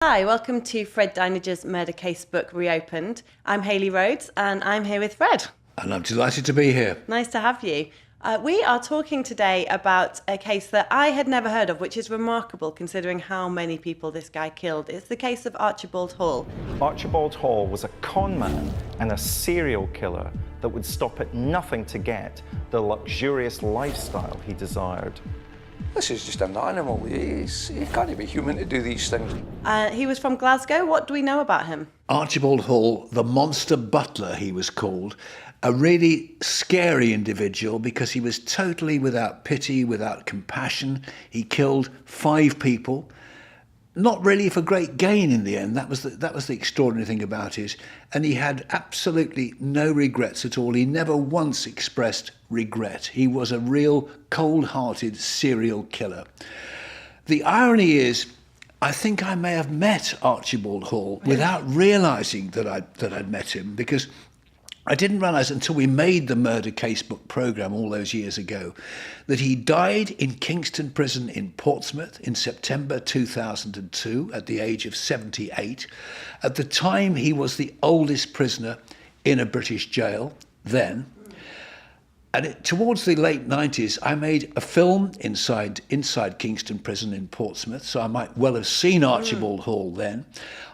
Hi, welcome to Fred Dinage's Murder Casebook Reopened. I'm Hayley Rhodes and I'm here with Fred. And I'm delighted to be here. Nice to have you. We are talking today about a case that I had never heard of, which is remarkable considering how many people this guy killed. It's the case of Archibald Hall. Archibald Hall was a con man and a serial killer that would stop at nothing to get the luxurious lifestyle he desired. This is just an animal. He can't be human to do these things. He was from Glasgow. What do we know about him? Archibald Hall, the monster butler, he was called, a really scary individual because he was totally without pity, without compassion. He killed 5 people, not really for great gain in the end. That was the extraordinary thing about it. And he had absolutely no regrets at all. He never once expressed regret. He was a real cold-hearted serial killer. The irony is, I think I may have met Archibald Hall without realising that I'd met him, because I didn't realise until we made the Murder Casebook programme all those years ago that he died in Kingston Prison in Portsmouth in September 2002 at the age of 78. At the time, he was the oldest prisoner in a British jail then. And towards the late 90s, I made a film inside Kingston Prison in Portsmouth, so I might well have seen Archibald Hall then.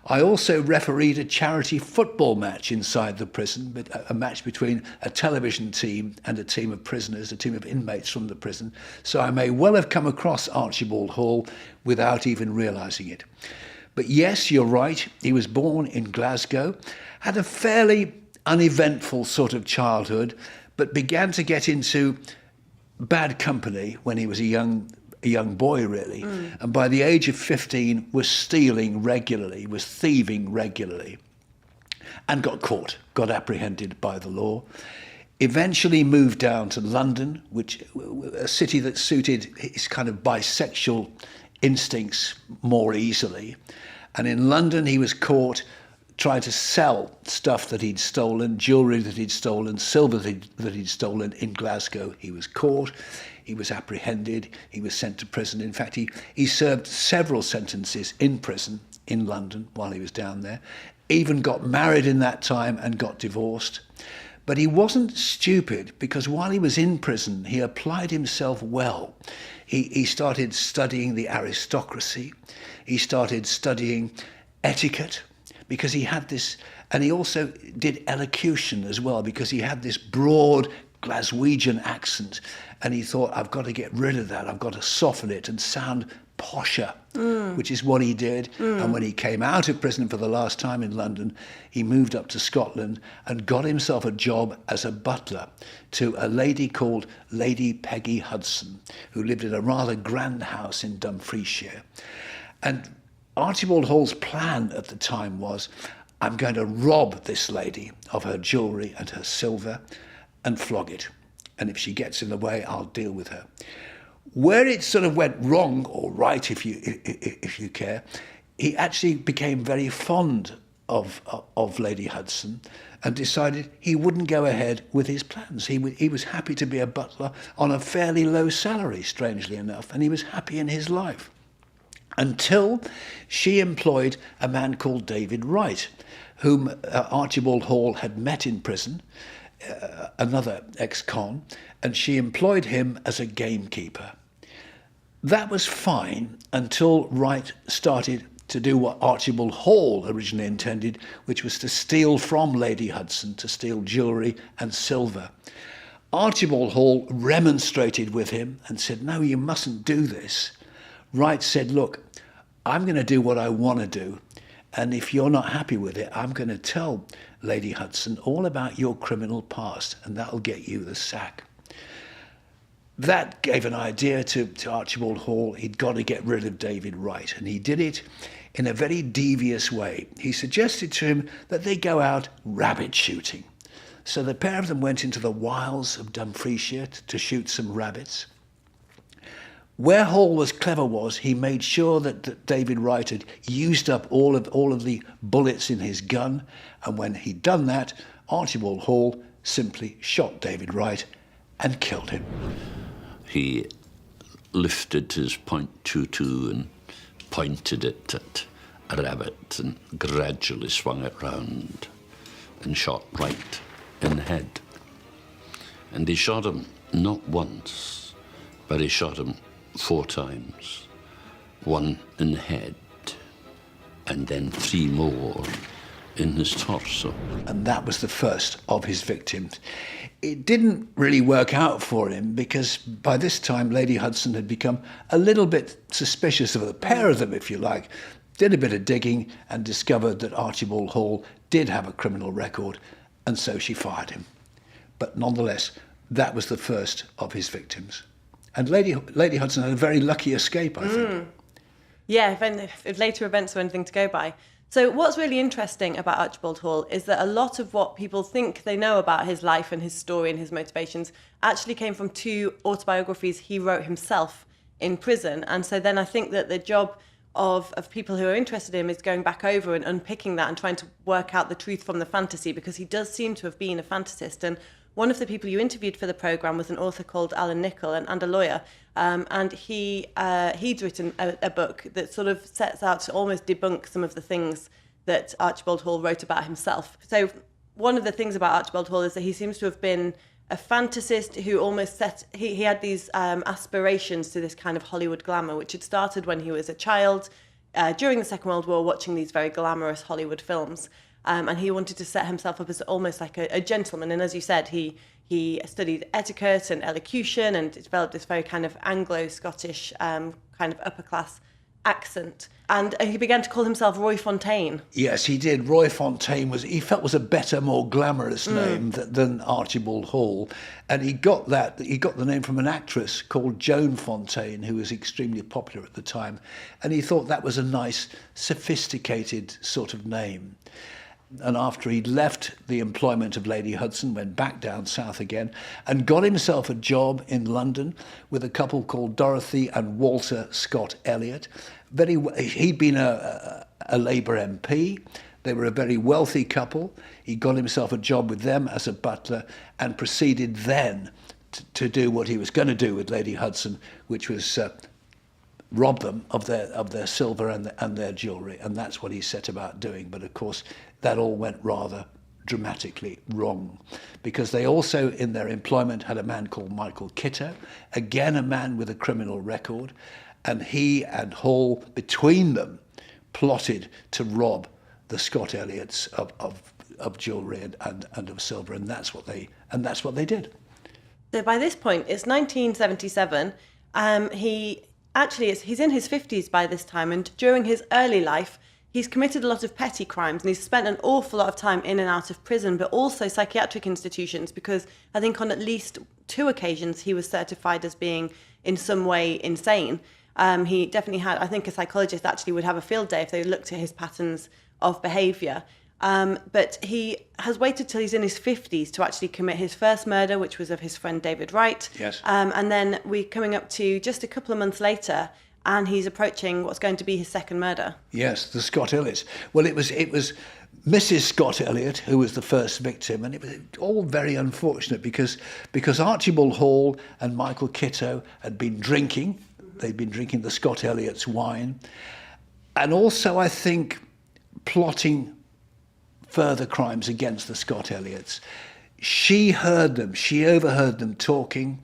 I also refereed a charity football match inside the prison, a match between a television team and a team of prisoners, a team of inmates from the prison. So I may well have come across Archibald Hall without even realising it. But yes, you're right, he was born in Glasgow, had a fairly uneventful sort of childhood, but began to get into bad company when he was a young boy, really. And by the age of 15, was stealing regularly, was thieving regularly, and got caught, got apprehended by the law. Eventually moved down to London, which a city that suited his kind of bisexual instincts more easily. And in London, he was caught trying to sell stuff that he'd stolen, jewellery that he'd stolen, silver that he'd stolen in Glasgow. He was caught, he was apprehended, he was sent to prison. In fact, he served several sentences in prison in London while he was down there, even got married in that time and got divorced. But he wasn't stupid, because while he was in prison, he applied himself well. He started studying the aristocracy, he started studying etiquette, because he had this, and he also did elocution as well, because he had this broad Glaswegian accent, and he thought, I've got to get rid of that, I've got to soften it and sound posher, which is what he did. And when he came out of prison for the last time in London, he moved up to Scotland and got himself a job as a butler to a lady called Lady Peggy Hudson, who lived in a rather grand house in Dumfriesshire. And Archibald Hall's plan at the time was, I'm going to rob this lady of her jewellery and her silver and flog it. And if she gets in the way, I'll deal with her. Where it sort of went wrong, or right if you care, he actually became very fond of Lady Hudson and decided he wouldn't go ahead with his plans. He was happy to be a butler on a fairly low salary, strangely enough, and he was happy in his life. Until she employed a man called David Wright, whom Archibald Hall had met in prison, another ex-con, and she employed him as a gamekeeper. That was fine until Wright started to do what Archibald Hall originally intended, which was to steal from Lady Hudson, to steal jewellery and silver. Archibald Hall remonstrated with him and said, no, you mustn't do this. Wright said, look, I'm going to do what I want to do, and if you're not happy with it, I'm going to tell Lady Hudson all about your criminal past, and that'll get you the sack. That gave an idea to Archibald Hall. He'd got to get rid of David Wright, and he did it in a very devious way. He suggested to him that they go out rabbit shooting. So the pair of them went into the wilds of Dumfriesshire to shoot some rabbits. Where Hall was clever was he made sure that David Wright had used up all of the bullets in his gun, and when he'd done that, Archibald Hall simply shot David Wright and killed him. He lifted his .22 and pointed it at a rabbit and gradually swung it round and shot right in the head. And he shot him not once, but he shot him 4 times. 1 in the head, and then 3 more in his torso. And that was the first of his victims. It didn't really work out for him because by this time Lady Hudson had become a little bit suspicious of the pair of them, if you like, did a bit of digging and discovered that Archibald Hall did have a criminal record, and so she fired him. But nonetheless, that was the first of his victims. And Lady Hudson had a very lucky escape, I think. Yeah, if later events were anything to go by. So what's really interesting about Archibald Hall is that a lot of what people think they know about his life and his story and his motivations actually came from 2 autobiographies he wrote himself in prison. And so then I think that the job of people who are interested in him is going back over and unpicking that and trying to work out the truth from the fantasy, because he does seem to have been a fantasist. And one of the people you interviewed for the programme was an author called Alan Nicol and a lawyer. And he'd written a book that sort of sets out to almost debunk some of the things that Archibald Hall wrote about himself. So one of the things about Archibald Hall is that he seems to have been a fantasist who almost he had these aspirations to this kind of Hollywood glamour, which had started when he was a child during the Second World War, watching these very glamorous Hollywood films. And he wanted to set himself up as almost like a gentleman. And as you said, he studied etiquette and elocution and developed this very kind of Anglo-Scottish kind of upper-class accent. And he began to call himself Roy Fontaine. Yes, he did. Roy Fontaine was a better, more glamorous name than Archibald Hall. And he got the name from an actress called Joan Fontaine, who was extremely popular at the time. And he thought that was a nice, sophisticated sort of name. And after he'd left the employment of Lady Hudson, went back down south again and got himself a job in London with a couple called Dorothy and Walter Scott Elliott. He'd been a Labour MP. They were a very wealthy couple. He got himself a job with them as a butler and proceeded then to do what he was going to do with Lady Hudson, which was rob them of their silver and their jewellery. And that's what he set about doing. But of course, that all went rather dramatically wrong, because they also, in their employment, had a man called Michael Kitto, again a man with a criminal record, and he and Hall, between them, plotted to rob the Scott Elliots of jewellery and of silver, and that's what they did. So by this point, it's 1977. He's in his 50s by this time, and during his early life, he's committed a lot of petty crimes, and he's spent an awful lot of time in and out of prison, but also psychiatric institutions, because I think on at least 2 occasions he was certified as being in some way insane. He definitely had, I think a psychologist actually would have a field day if they looked at his patterns of behaviour. But he has waited till he's in his 50s to actually commit his first murder, which was of his friend David Wright. Yes. And then we're coming up to just a couple of months later, and he's approaching what's going to be his second murder. Yes, the Scott Elliots. Well, it was Mrs. Scott Elliott who was the first victim, and it was all very unfortunate because Archibald Hall and Michael Kitto had been drinking. They'd been drinking the Scott Elliott's wine, and also, I think, plotting further crimes against the Scott Elliots. She overheard them talking,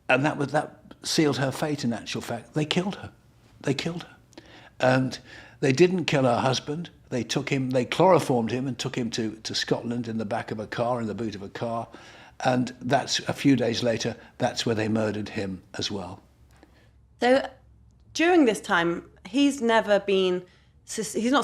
and that sealed her fate. In actual fact, they killed her. And they didn't kill her husband. They chloroformed him and took him to Scotland in the back of a car, in the boot of a car. And that's a few days later, that's where they murdered him as well. So during this time, he's not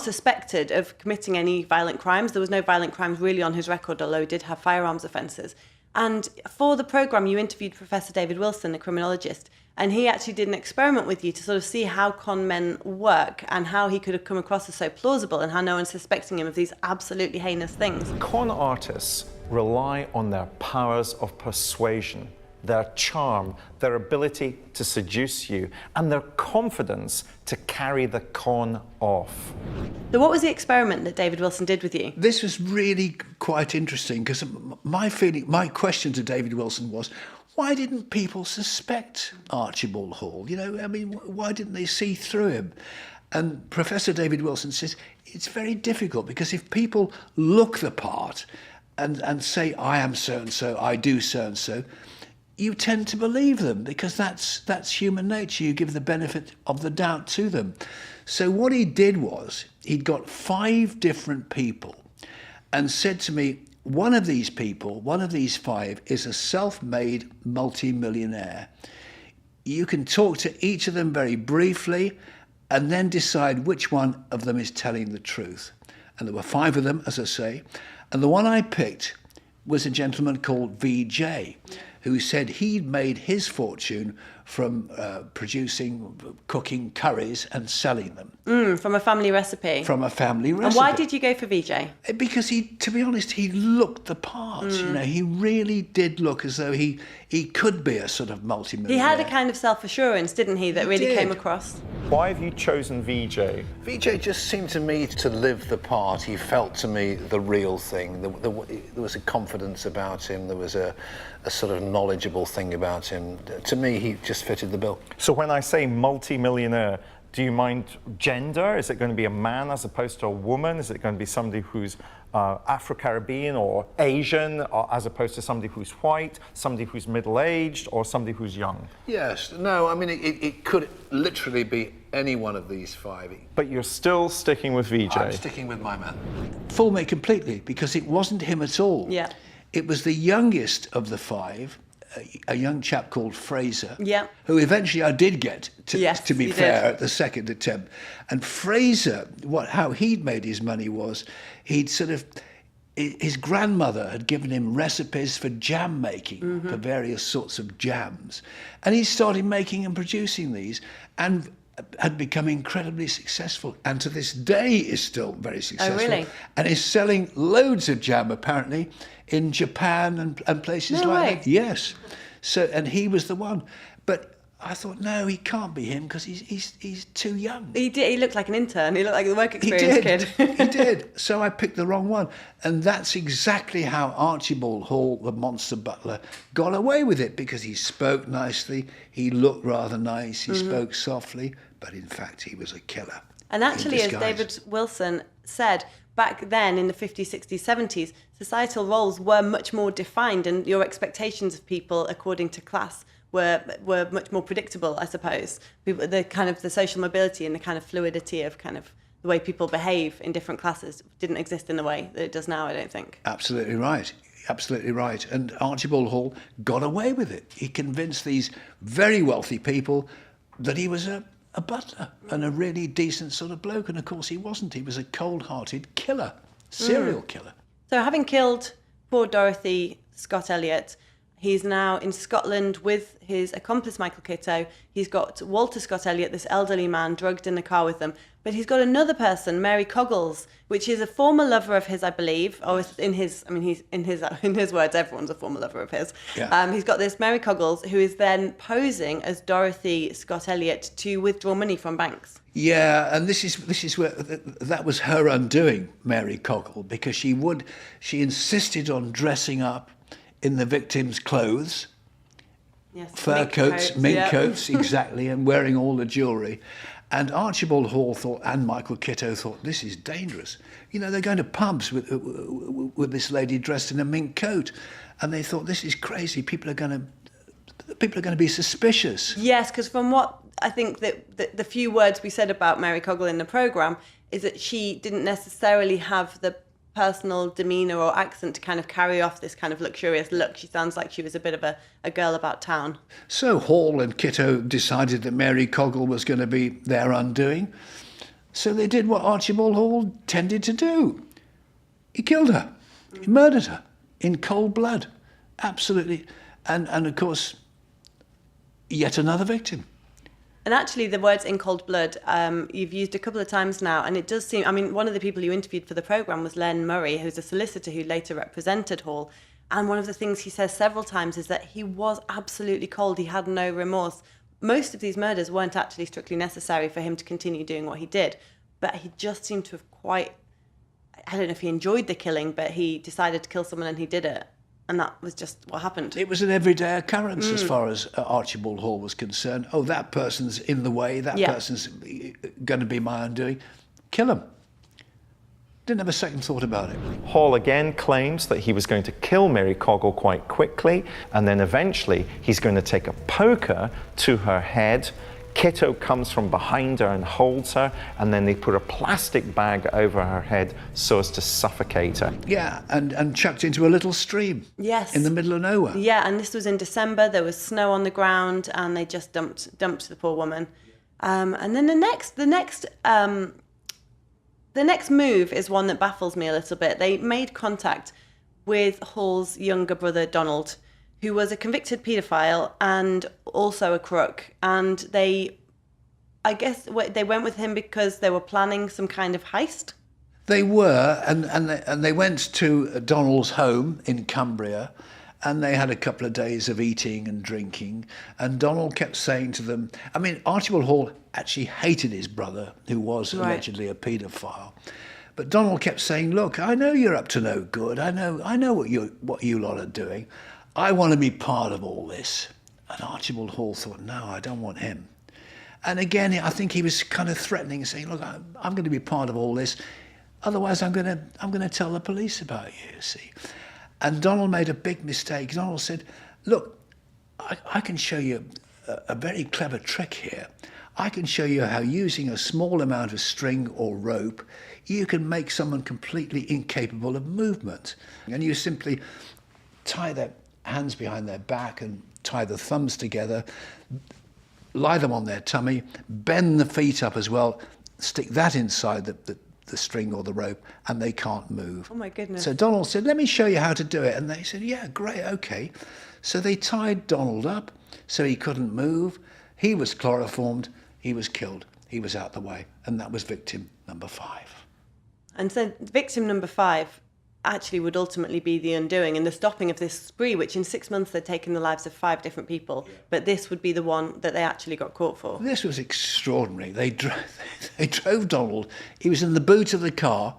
suspected of committing any violent crimes. There was no violent crimes really on his record, although he did have firearms offences. And for the programme, you interviewed Professor David Wilson, a criminologist, and he actually did an experiment with you to sort of see how con men work and how he could have come across as so plausible and how no one's suspecting him of these absolutely heinous things. Con artists rely on their powers of persuasion, their charm, their ability to seduce you, and their confidence to carry the con off. So what was the experiment that David Wilson did with you? This was really quite interesting, because my question to David Wilson was, why didn't people suspect Archibald Hall? Why didn't they see through him? And Professor David Wilson says it's very difficult because if people look the part and say, I am so-and-so, I do so-and-so, you tend to believe them because that's human nature. You give the benefit of the doubt to them. So what he did was he'd got 5 different people and said to me, one of these people, one of these 5, is a self-made multi-millionaire. You can talk to each of them very briefly and then decide which one of them is telling the truth. And there were 5 of them, as I say. And the one I picked was a gentleman called VJ, who said he'd made his fortune from cooking curries and selling them. From a family recipe. From a family recipe. And why did you go for VJ? Because to be honest, he looked the part. You know, he really did look as though he could be a sort of multi-millionaire. He had a kind of self-assurance, didn't he, that really came across? Why have you chosen VJ? VJ just seemed to me to live the part. He felt to me the real thing. There was a confidence about him. There was a sort of knowledgeable thing about him. To me, he just fitted the bill. So when I say multi-millionaire, do you mind gender? Is it going to be a man as opposed to a woman? Is it going to be somebody who's Afro-Caribbean or Asian, or as opposed to somebody who's white, somebody who's middle-aged, or somebody who's young? Yes. No, I mean, it could literally be any one of these 5. But you're still sticking with VJ? I'm sticking with my man. Fool me completely, because it wasn't him at all. Yeah. It was the youngest of the 5, a young chap called Fraser, yeah, who eventually I did get, to be fair, did. at the second attempt. And Fraser, how he'd made his money was his grandmother had given him recipes for jam making, for various sorts of jams. And he started making and producing these and had become incredibly successful, and to this day is still very successful. Oh, really? And is selling loads of jam, apparently, in Japan and places No like way. that. Yes. So, and he was the one. But I thought, no, he can't be him because he's too young. He did. He looked like an intern. He looked like the work He experience did. kid. He did. So I picked the wrong one. And that's exactly how Archibald Hall, the monster butler, got away with it, because he spoke nicely, he looked rather nice, he spoke softly, but in fact he was a killer. And actually, in as disguise. David Wilson said, back then in the 50s, 60s, 70s, societal roles were much more defined, and your expectations of people according to class were much more predictable, I suppose. The kind of the social mobility and the kind of fluidity of kind of the way people behave in different classes didn't exist in the way that it does now, I don't think. Absolutely right. Absolutely right. And Archibald Hall got away with it. He convinced these very wealthy people that he was a butler and a really decent sort of bloke. And of course he wasn't. He was a cold-hearted killer, serial killer. So having killed poor Dorothy Scott Elliott, he's now in Scotland with his accomplice, Michael Kitto. He's got Walter Scott Elliott, this elderly man, drugged in the car with them. But he's got another person, Mary Coggles, which is a former lover of his, I believe. Or in his words, everyone's a former lover of his. Yeah. He's got this Mary Coggles, who is then posing as Dorothy Scott Elliott to withdraw money from banks. Yeah, and this is where that was her undoing, Mary Coggle, because she insisted on dressing up in the victim's clothes, Yes, fur coats, mink coats, exactly, and wearing all the jewellery. And Archibald Hall thought, and Michael Kitto thought, this is dangerous. You know, they're going to pubs with this lady dressed in a mink coat, and they thought, this is crazy. People are going to be suspicious. Yes, because from what I think that the few words we said about Mary Coggle in the programme is that she didn't necessarily have the personal demeanour or accent to kind of carry off this kind of luxurious look. She sounds like she was a bit of a girl about town. So Hall and Kitto decided that Mary Coggle was going to be their undoing. So they did what Archibald Hall tended to do. He killed her. He murdered her in cold blood. Absolutely. And of course, yet another victim. And actually, the words "in cold blood" you've used a couple of times now, and it does seem. I mean, one of the people you interviewed for the programme was Len Murray, who's a solicitor who later represented Hall. And one of the things he says several times is that he was absolutely cold. He had no remorse. Most of these murders weren't actually strictly necessary for him to continue doing what he did, but he just seemed to have quite. I don't know if he enjoyed the killing, but he decided to kill someone and he did it. And that was just what happened. It was an everyday occurrence as far as Archibald Hall was concerned. Oh, that person's in the way, that person's going to be my undoing. Kill him. Didn't have a second thought about it. Hall again claims that he was going to kill Mary Coggle quite quickly, and then eventually he's going to take a poker to her head. Kitto comes from behind her and holds her, and then they put a plastic bag over her head so as to suffocate her. Yeah, and chucked into a little stream. Yes. In the middle of nowhere. Yeah, and this was in December. There was snow on the ground, and they just dumped the poor woman. And then the next move is one that baffles me a little bit. They made contact with Hall's younger brother, Donald, who was a convicted paedophile and also a crook. And they went with him because they were planning some kind of heist. They were, and they went to Donald's home in Cumbria, and they had a couple of days of eating and drinking. And Donald kept saying to them, I mean, Archibald Hall actually hated his brother, who was allegedly a paedophile. But Donald kept saying, look, I know you're up to no good. I know what you lot are doing. I want to be part of all this. And Archibald Hall thought, no, I don't want him. And again, I think he was kind of threatening, saying, look, I'm going to be part of all this. Otherwise, I'm going to tell the police about you, see. And Donald made a big mistake. Donald said, look, I can show you a very clever trick here. I can show you how using a small amount of string or rope, you can make someone completely incapable of movement. And you simply tie their hands behind their back and tie the thumbs together, lie them on their tummy, bend the feet up as well, stick that inside the string or the rope, and they can't move. Oh my goodness. So Donald said, let me show you how to do it. And they said, yeah, great, okay. So they tied Donald up so he couldn't move. He was chloroformed, he was killed, he was out the way. And that was victim number 5. And so victim number 5 actually would ultimately be the undoing and the stopping of this spree, which in 6 months they'd taken the lives of 5 different people. But this would be the one that they actually got caught for. This was extraordinary. They drove Donald. He was in the boot of the car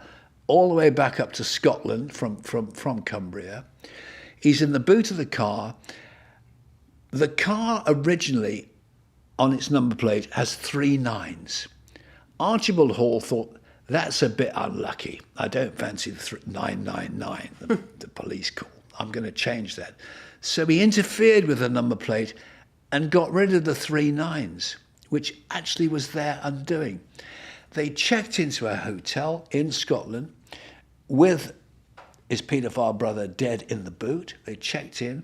all the way back up to Scotland from Cumbria. He's in the boot of the car. The car originally, on its number plate, has 3 9s. Archibald Hall thought, that's a bit unlucky. I don't fancy the 999, the police call. I'm going to change that. So he interfered with the number plate and got rid of the 3 9s, which actually was their undoing. They checked into a hotel in Scotland with his paedophile brother dead in the boot. They checked in.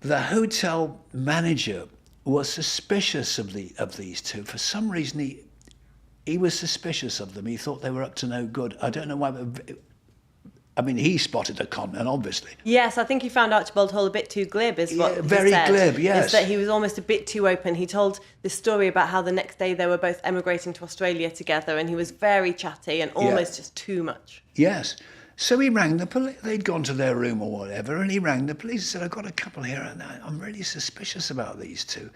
The hotel manager was suspicious of these two. For some reason, he was suspicious of them. He thought they were up to no good. I don't know why. I mean, he spotted a con man, obviously. Yes, I think he found Archibald Hall a bit too glib, is what he very said. glib, yes. Is that he was almost a bit too open. He told this story about how the next day they were both emigrating to Australia together, and he was very chatty and almost just too much. Yes. So he rang the police. They'd gone to their room or whatever, and he rang the police and said, I've got a couple here, and I'm really suspicious about these two.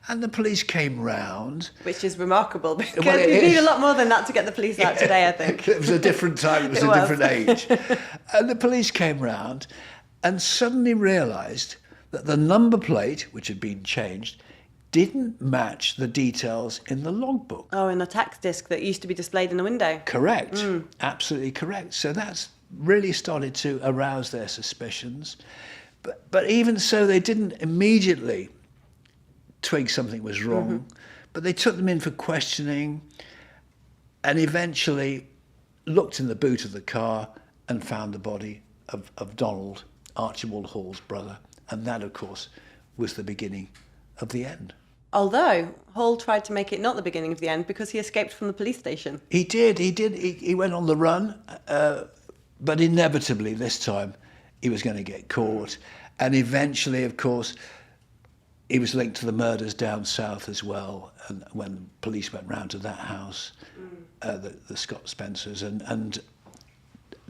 And the police came round. Which is remarkable, because Well, you need a lot more than that to get the police out today, I think. It was a different time, it was a different age. And the police came round and suddenly realised that the number plate, which had been changed, didn't match the details in the logbook. Oh, in the tax disc that used to be displayed in the window. Correct, absolutely correct. So that's really started to arouse their suspicions. But even so, they didn't immediately twig something was wrong, but they took them in for questioning and eventually looked in the boot of the car and found the body of Donald, Archibald Hall's brother. And that, of course, was the beginning of the end. Although Hall tried to make it not the beginning of the end because he escaped from the police station. He did. He went on the run, but inevitably this time he was going to get caught. And eventually, of course, he was linked to the murders down south as well. And when police went round to that house, the Scott Spencers, and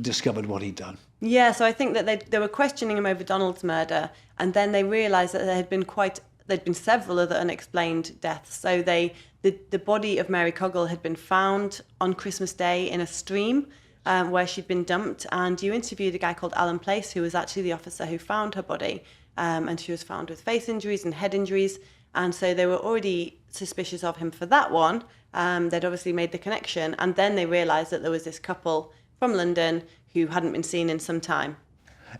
discovered what he'd done. Yeah, so I think that they were questioning him over Donald's murder, and then they realised that there'd been several other unexplained deaths. So the body of Mary Coggle had been found on Christmas Day in a stream, where she'd been dumped, and you interviewed a guy called Alan Place, who was actually the officer who found her body, and she was found with face injuries and head injuries, and so they were already suspicious of him for that one. They'd obviously made the connection, and then they realised that there was this couple from London who hadn't been seen in some time.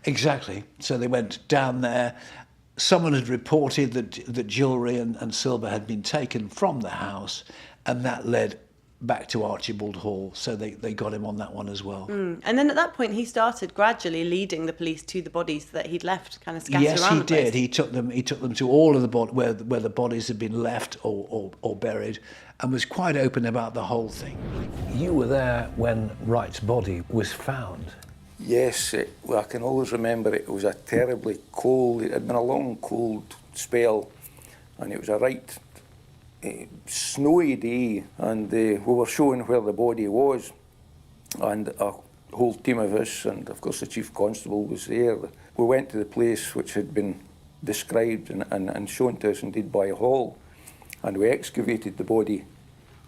Exactly. So they went down there. Someone had reported that jewellery and silver had been taken from the house, and that led back to Archibald Hall. So they got him on that one as well. And then at that point, he started gradually leading the police to the bodies that he'd left kind of scattered Yes, around he the place. did. He took them to all of the where the bodies had been left or buried, and was quite open about the whole thing. You were there when Wright's body was found. Yes, well, I can always remember it was a terribly cold, it had been a long cold spell, and it was a right snowy day, and we were showing where the body was, and a whole team of us, and of course the Chief Constable was there. We went to the place which had been described and shown to us indeed by Hall, and we excavated the body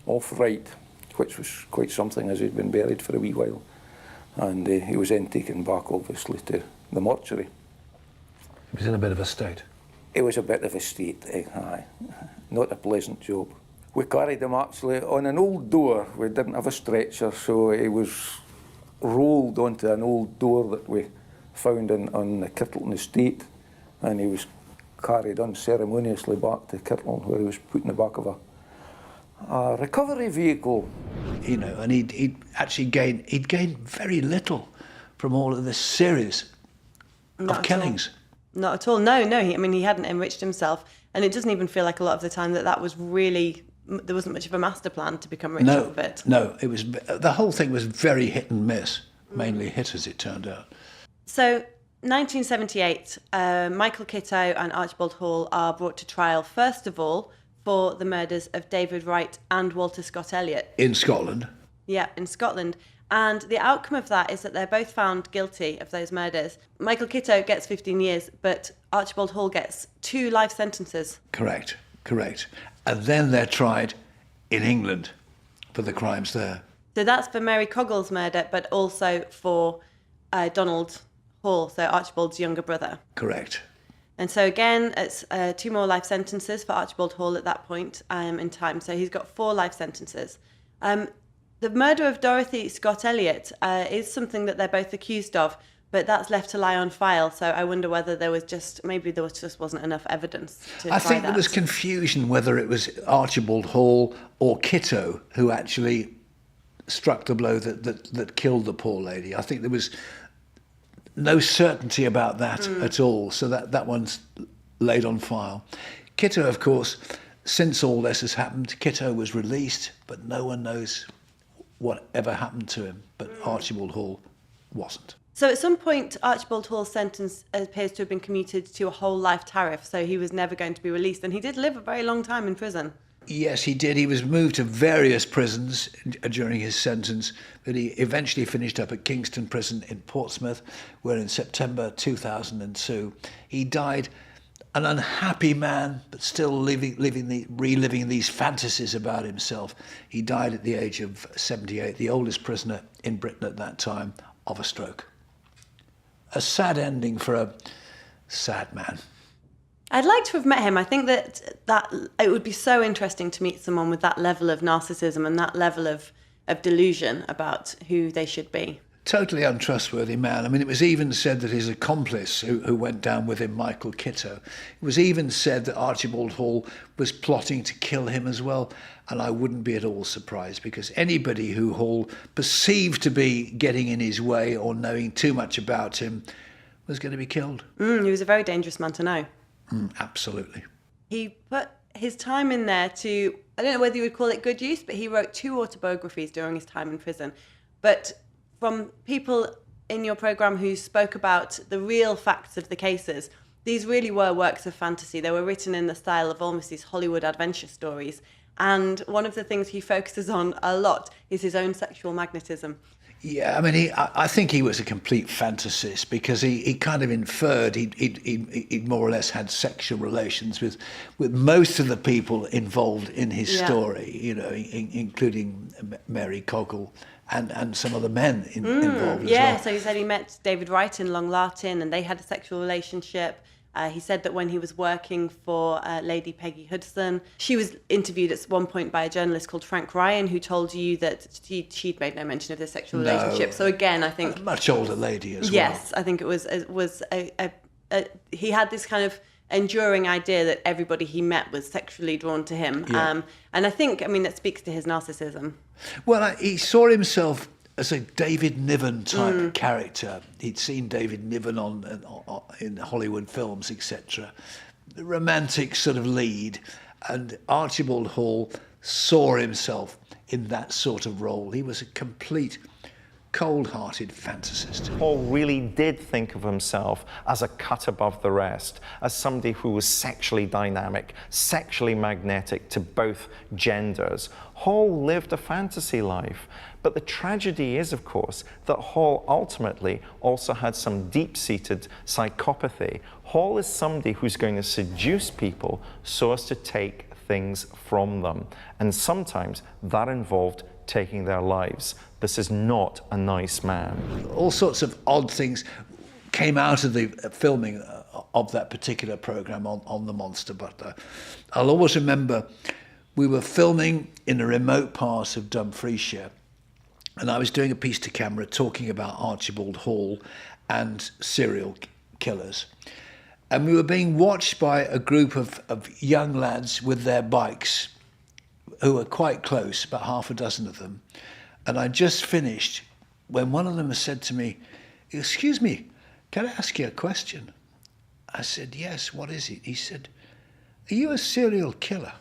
off Wright, which was quite something, as he'd been buried for a wee while. And he was then taken back, obviously, to the mortuary. He was in a bit of a state. It was a bit of a state, aye. Not a pleasant job. We carried him actually on an old door. We didn't have a stretcher, so he was rolled onto an old door that we found on the Kirtleton estate, and he was carried unceremoniously back to Kirtleton, where he was put in the back of a recovery vehicle. You know, and he'd actually gained very little from all of this series of killings. Not at all. No. He hadn't enriched himself, and it doesn't even feel like a lot of the time that was really, there wasn't much of a master plan to become rich out of it. No, it was, the whole thing was very hit and miss, mainly hit as it turned out. So 1978, Michael Kitto and Archibald Hall are brought to trial, first of all, for the murders of David Wright and Walter Scott Elliott. In Scotland. Yeah, in Scotland. And the outcome of that is that they're both found guilty of those murders. Michael Kitto gets 15 years, but Archibald Hall gets 2 life sentences. Correct. And then they're tried in England for the crimes there. So that's for Mary Coggle's murder, but also for Donald Hall, so Archibald's younger brother. Correct. And so again, it's 2 more life sentences for Archibald Hall at that point in time. So he's got 4 life sentences. The murder of Dorothy Scott Elliott is something that they're both accused of, but that's left to lie on file. So I wonder whether there just wasn't enough evidence to try I think that. there was confusion whether it was Archibald Hall or Kitto who actually struck the blow that killed the poor lady. I think there was no certainty about that at all, so that one's laid on file. Kitto, of course, since all this has happened, Kitto was released, but no one knows what ever happened to him, but Archibald Hall wasn't. So at some point, Archibald Hall's sentence appears to have been commuted to a whole life tariff, so he was never going to be released, and he did live a very long time in prison. Yes, he did. He was moved to various prisons during his sentence, but he eventually finished up at Kingston Prison in Portsmouth, where in September 2002 he died an unhappy man, but still reliving these fantasies about himself. He died at the age of 78, the oldest prisoner in Britain at that time, of a stroke. A sad ending for a sad man. I'd like to have met him. I think that it would be so interesting to meet someone with that level of narcissism and that level of delusion about who they should be. Totally untrustworthy man. I mean, it was even said that his accomplice who went down with him, Michael Kitto, it was even said that Archibald Hall was plotting to kill him as well. And I wouldn't be at all surprised, because anybody who Hall perceived to be getting in his way or knowing too much about him was going to be killed. He was a very dangerous man to know. Absolutely. He put his time in there to, I don't know whether you would call it good use, but he wrote 2 autobiographies during his time in prison. But from people in your programme who spoke about the real facts of the cases, these really were works of fantasy. They were written in the style of almost these Hollywood adventure stories. And one of the things he focuses on a lot is his own sexual magnetism. Yeah, I mean, I think he was a complete fantasist, because he kind of inferred he'd more or less had sexual relations with most of the people involved in his story, you know, including Mary Coggle and some other men involved as Yeah, well. so he said he met David Wright in Long Lartin and they had a sexual relationship. He said that when he was working for Lady Peggy Hudson, she was interviewed at one point by a journalist called Frank Ryan, who told you that she'd made no mention of their sexual relationship. So again, I think... A much older lady as well. Yes, I think it was he had this kind of enduring idea that everybody he met was sexually drawn to him. Yeah. And I think, that speaks to his narcissism. Well, he saw himself as a David Niven type character. He'd seen David Niven in Hollywood films, etc. The romantic sort of lead. And Archibald Hall saw himself in that sort of role. He was a complete cold-hearted fantasist. Hall really did think of himself as a cut above the rest, as somebody who was sexually dynamic, sexually magnetic to both genders. Hall lived a fantasy life. But the tragedy is, of course, that Hall ultimately also had some deep-seated psychopathy. Hall is somebody who's going to seduce people so as to take things from them. And sometimes that involved taking their lives. This is not a nice man. All sorts of odd things came out of the filming of that particular programme on the Monster Butler. I'll always remember we were filming in a remote part of Dumfriesshire, and I was doing a piece to camera talking about Archibald Hall and serial killers. And we were being watched by a group of young lads with their bikes who were quite close, about half a dozen of them. And I just finished when one of them said to me, "Excuse me, can I ask you a question?" I said, "Yes, what is it?" He said, "Are you a serial killer?"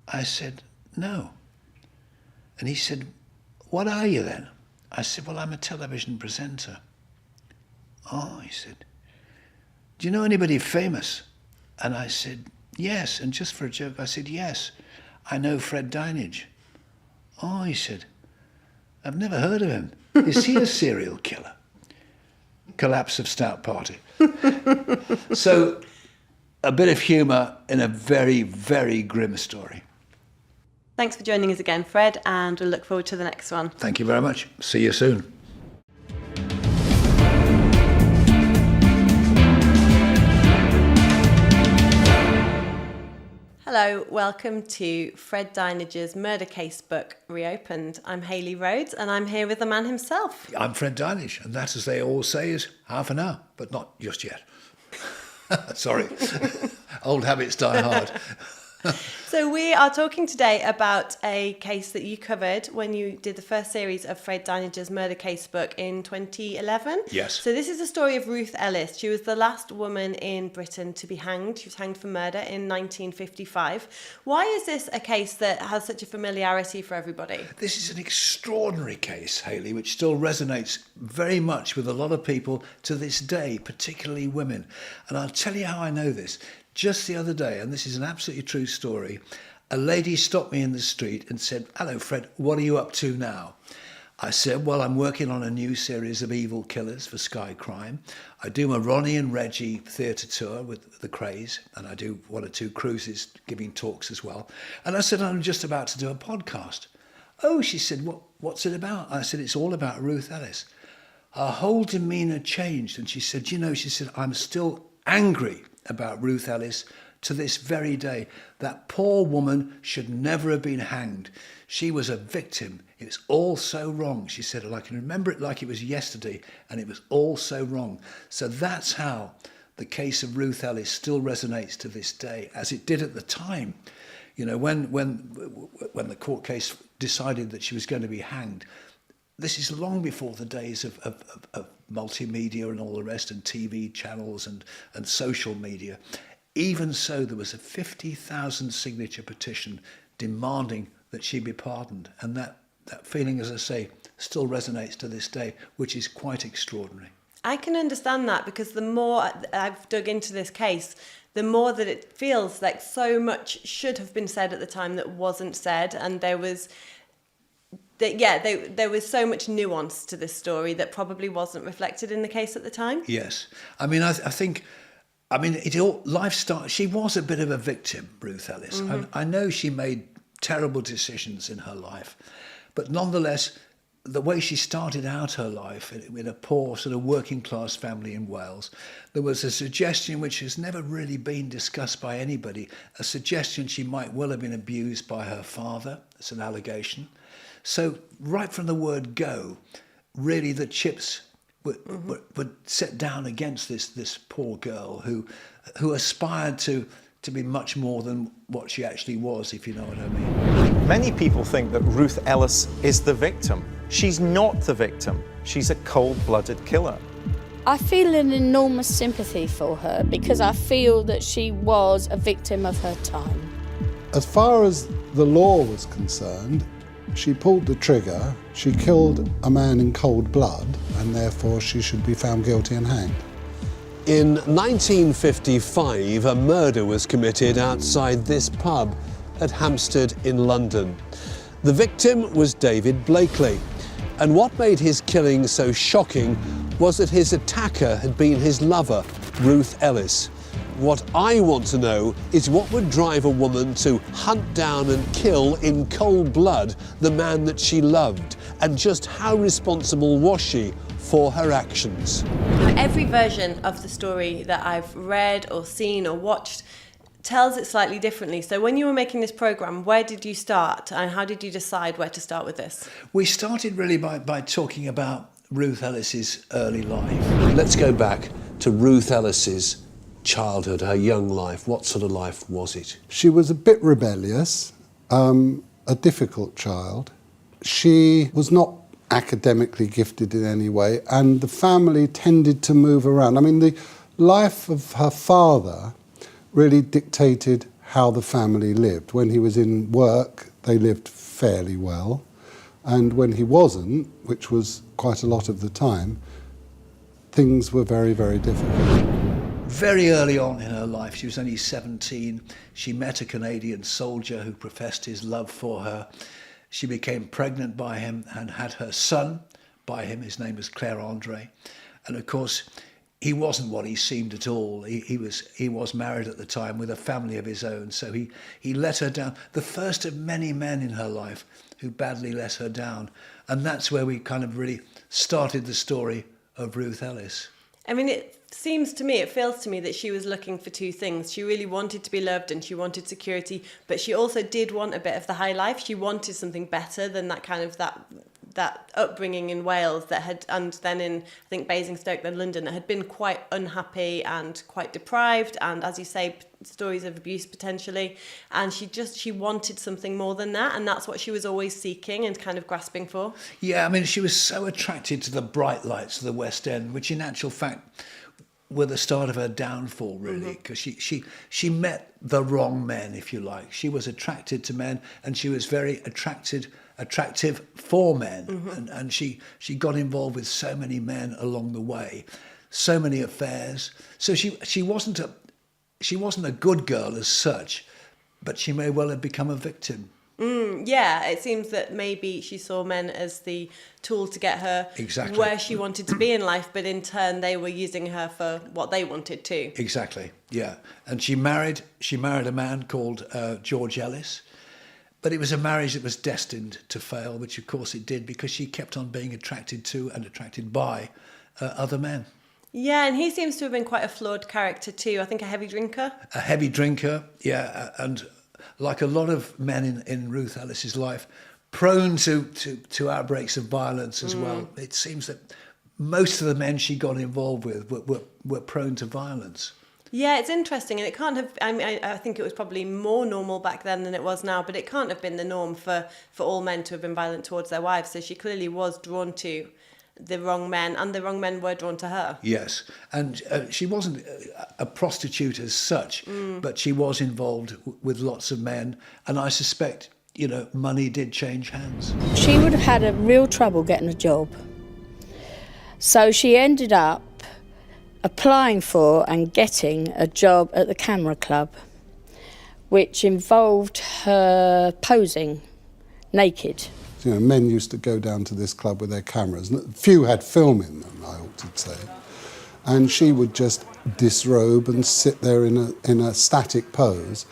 I said, "No." And he said, "What are you then?" I said, "Well, I'm a television presenter." "Oh," he said, "do you know anybody famous?" And I said, "Yes." And just for a joke, I said, "Yes, I know Fred Dinenage." "Oh," he said, "I've never heard of him. Is he a serial killer?" Collapse of Stout Party. So a bit of humour in a very, very grim story. Thanks for joining us again, Fred, and we'll look forward to the next one. Thank you very much. See you soon. Hello, welcome to Fred Dinenage's Murder Casebook Reopened. I'm Hayley Rhodes and I'm here with the man himself. I'm Fred Dinenage, and that, as they all say, is half an hour, but not just yet. Sorry, old habits die hard. So we are talking today about a case that you covered when you did the first series of Fred Dinenage's Murder Casebook in 2011. Yes. So this is the story of Ruth Ellis. She was the last woman in Britain to be hanged. She was hanged for murder in 1955. Why is this a case that has such a familiarity for everybody? This is an extraordinary case, Hayley, which still resonates very much with a lot of people to this day, particularly women. And I'll tell you how I know this. Just the other day, and this is an absolutely true story, a lady stopped me in the street and said, "Hello, Fred, what are you up to now?" I said, "Well, I'm working on a new series of evil killers for Sky Crime. I do my Ronnie and Reggie theatre tour with the Craze, and I do 1 or 2 cruises giving talks as well." And I said, "I'm just about to do a podcast." "Oh," she said, "what's it about?" I said, "It's all about Ruth Ellis." Her whole demeanour changed, and she said, she said, "I'm still angry about Ruth Ellis to this very day. That poor woman should never have been hanged. She was a victim. It's all so wrong." She said, "I can remember it like it was yesterday, and it was all so wrong." So that's how the case of Ruth Ellis still resonates to this day, as it did at the time. You know, when the court case decided that she was going to be hanged, this is long before the days of multimedia and all the rest, and TV channels and social media. Even so, there was a 50,000 signature petition demanding that she be pardoned. And that feeling, as I say, still resonates to this day, which is quite extraordinary. I can understand that, because the more I've dug into this case, the more that it feels like so much should have been said at the time that wasn't said, and there was so much nuance to this story that probably wasn't reflected in the case at the time. Yes. I mean, I think she was a bit of a victim, Ruth Ellis. Mm-hmm. I know she made terrible decisions in her life, but nonetheless, the way she started out her life in a poor sort of working class family in Wales, there was a suggestion which has never really been discussed by anybody, a suggestion she might well have been abused by her father. It's an allegation. So right from the word go, really the chips were set down against this poor girl who aspired to be much more than what she actually was, if you know what I mean. Many people think that Ruth Ellis is the victim. She's not the victim. She's a cold-blooded killer. I feel an enormous sympathy for her because I feel that she was a victim of her time. As far as the law was concerned, she pulled the trigger, she killed a man in cold blood, and therefore she should be found guilty and hanged. In 1955, a murder was committed outside this pub at Hampstead in London. The victim was David Blakely, and what made his killing so shocking was that his attacker had been his lover, Ruth Ellis. What I want to know is what would drive a woman to hunt down and kill in cold blood the man that she loved, and just how responsible was she for her actions? Every version of the story that I've read or seen or watched tells it slightly differently. So when you were making this programme, where did you start and how did you decide where to start with this? We started really by talking about Ruth Ellis's early life. Let's go back to Ruth Ellis's childhood, her young life. What sort of life was it? She was a bit rebellious, a difficult child. She was not academically gifted in any way, and the family tended to move around. I mean, the life of her father really dictated how the family lived. When he was in work, they lived fairly well, and when he wasn't, which was quite a lot of the time, things were very, very difficult. Very early on in her life, she was only 17, she met a Canadian soldier who professed his love for her. She became pregnant by him and had her son by him. His name was Claire Andre. And of course, he wasn't what he seemed at all. He was married at the time with a family of his own. So he let her down. The first of many men in her life who badly let her down. And that's where we kind of really started the story of Ruth Ellis. I mean, it feels to me that she was looking for two things. She really wanted to be loved and she wanted security, but she also did want a bit of the high life. She wanted something better than that kind of that upbringing in Wales that had, and then in, I think, Basingstoke, then London, that had been quite unhappy and quite deprived, and as you say, stories of abuse potentially. And she wanted something more than that, and that's what she was always seeking and kind of grasping for. Yeah, I mean, she was so attracted to the bright lights of the West End, which in actual fact were the start of her downfall, really, because she met the wrong men, if you like. She was attracted to men, and she was very attractive for men, and she got involved with so many men along the way, so many affairs. So she wasn't a good girl as such, but she may well have become a victim. Yeah, it seems that maybe she saw men as the tool to get her exactly where she wanted to be in life, but in turn they were using her for what they wanted to. Exactly, yeah. And she married a man called George Ellis, but it was a marriage that was destined to fail, which of course it did, because she kept on being attracted to and attracted by other men. Yeah, and he seems to have been quite a flawed character too. I think a heavy drinker. A heavy drinker, yeah, and like a lot of men in Ruth Ellis's life, prone to outbreaks of violence as well. It seems that most of the men she got involved with were prone to violence. Yeah, it's interesting, and it can't have. I mean, I think it was probably more normal back then than it was now, but it can't have been the norm for all men to have been violent towards their wives. So she clearly was drawn to the wrong men, and the wrong men were drawn to her. Yes, and she wasn't a prostitute as such, but she was involved with lots of men, and I suspect, money did change hands. She would have had a real trouble getting a job. So she ended up applying for and getting a job at the Camera Club, which involved her posing naked. Men used to go down to this club with their cameras. Few had film in them, I ought to say. And she would just disrobe and sit there in a static pose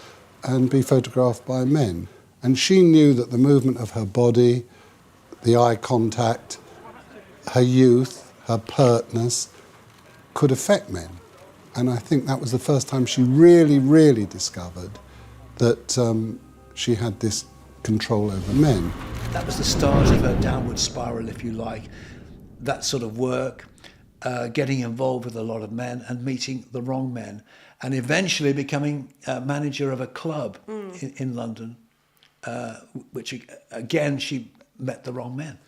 and be photographed by men. And she knew that the movement of her body, the eye contact, her youth, her pertness could affect men. And I think that was the first time she really, really discovered that she had this control over men. That was the start of her downward spiral, if you like. That sort of work, getting involved with a lot of men and meeting the wrong men, and eventually becoming manager of a club in London, which again, she met the wrong men.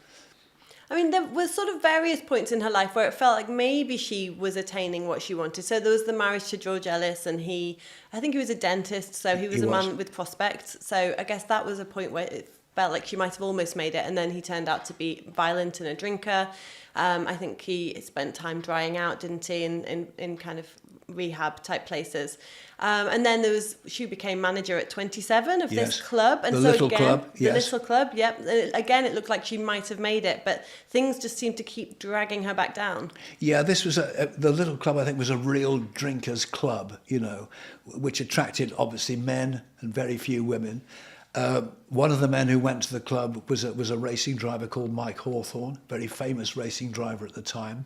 I mean, there was sort of various points in her life where it felt like maybe she was attaining what she wanted. So there was the marriage to George Ellis, and I think he was a dentist, so he was a man with prospects. So I guess that was a point where it felt like she might have almost made it, and then he turned out to be violent and a drinker. I think he spent time drying out, didn't he, in kind of rehab type places. And then she became manager at 27 of this club. And the so little again, club, the little club, yep. Again, it looked like she might have made it, but things just seemed to keep dragging her back down. Yeah, this was the little club, I think, was a real drinkers' club, you know, which attracted obviously men and very few women. One of the men who went to the club was a racing driver called Mike Hawthorne, very famous racing driver at the time.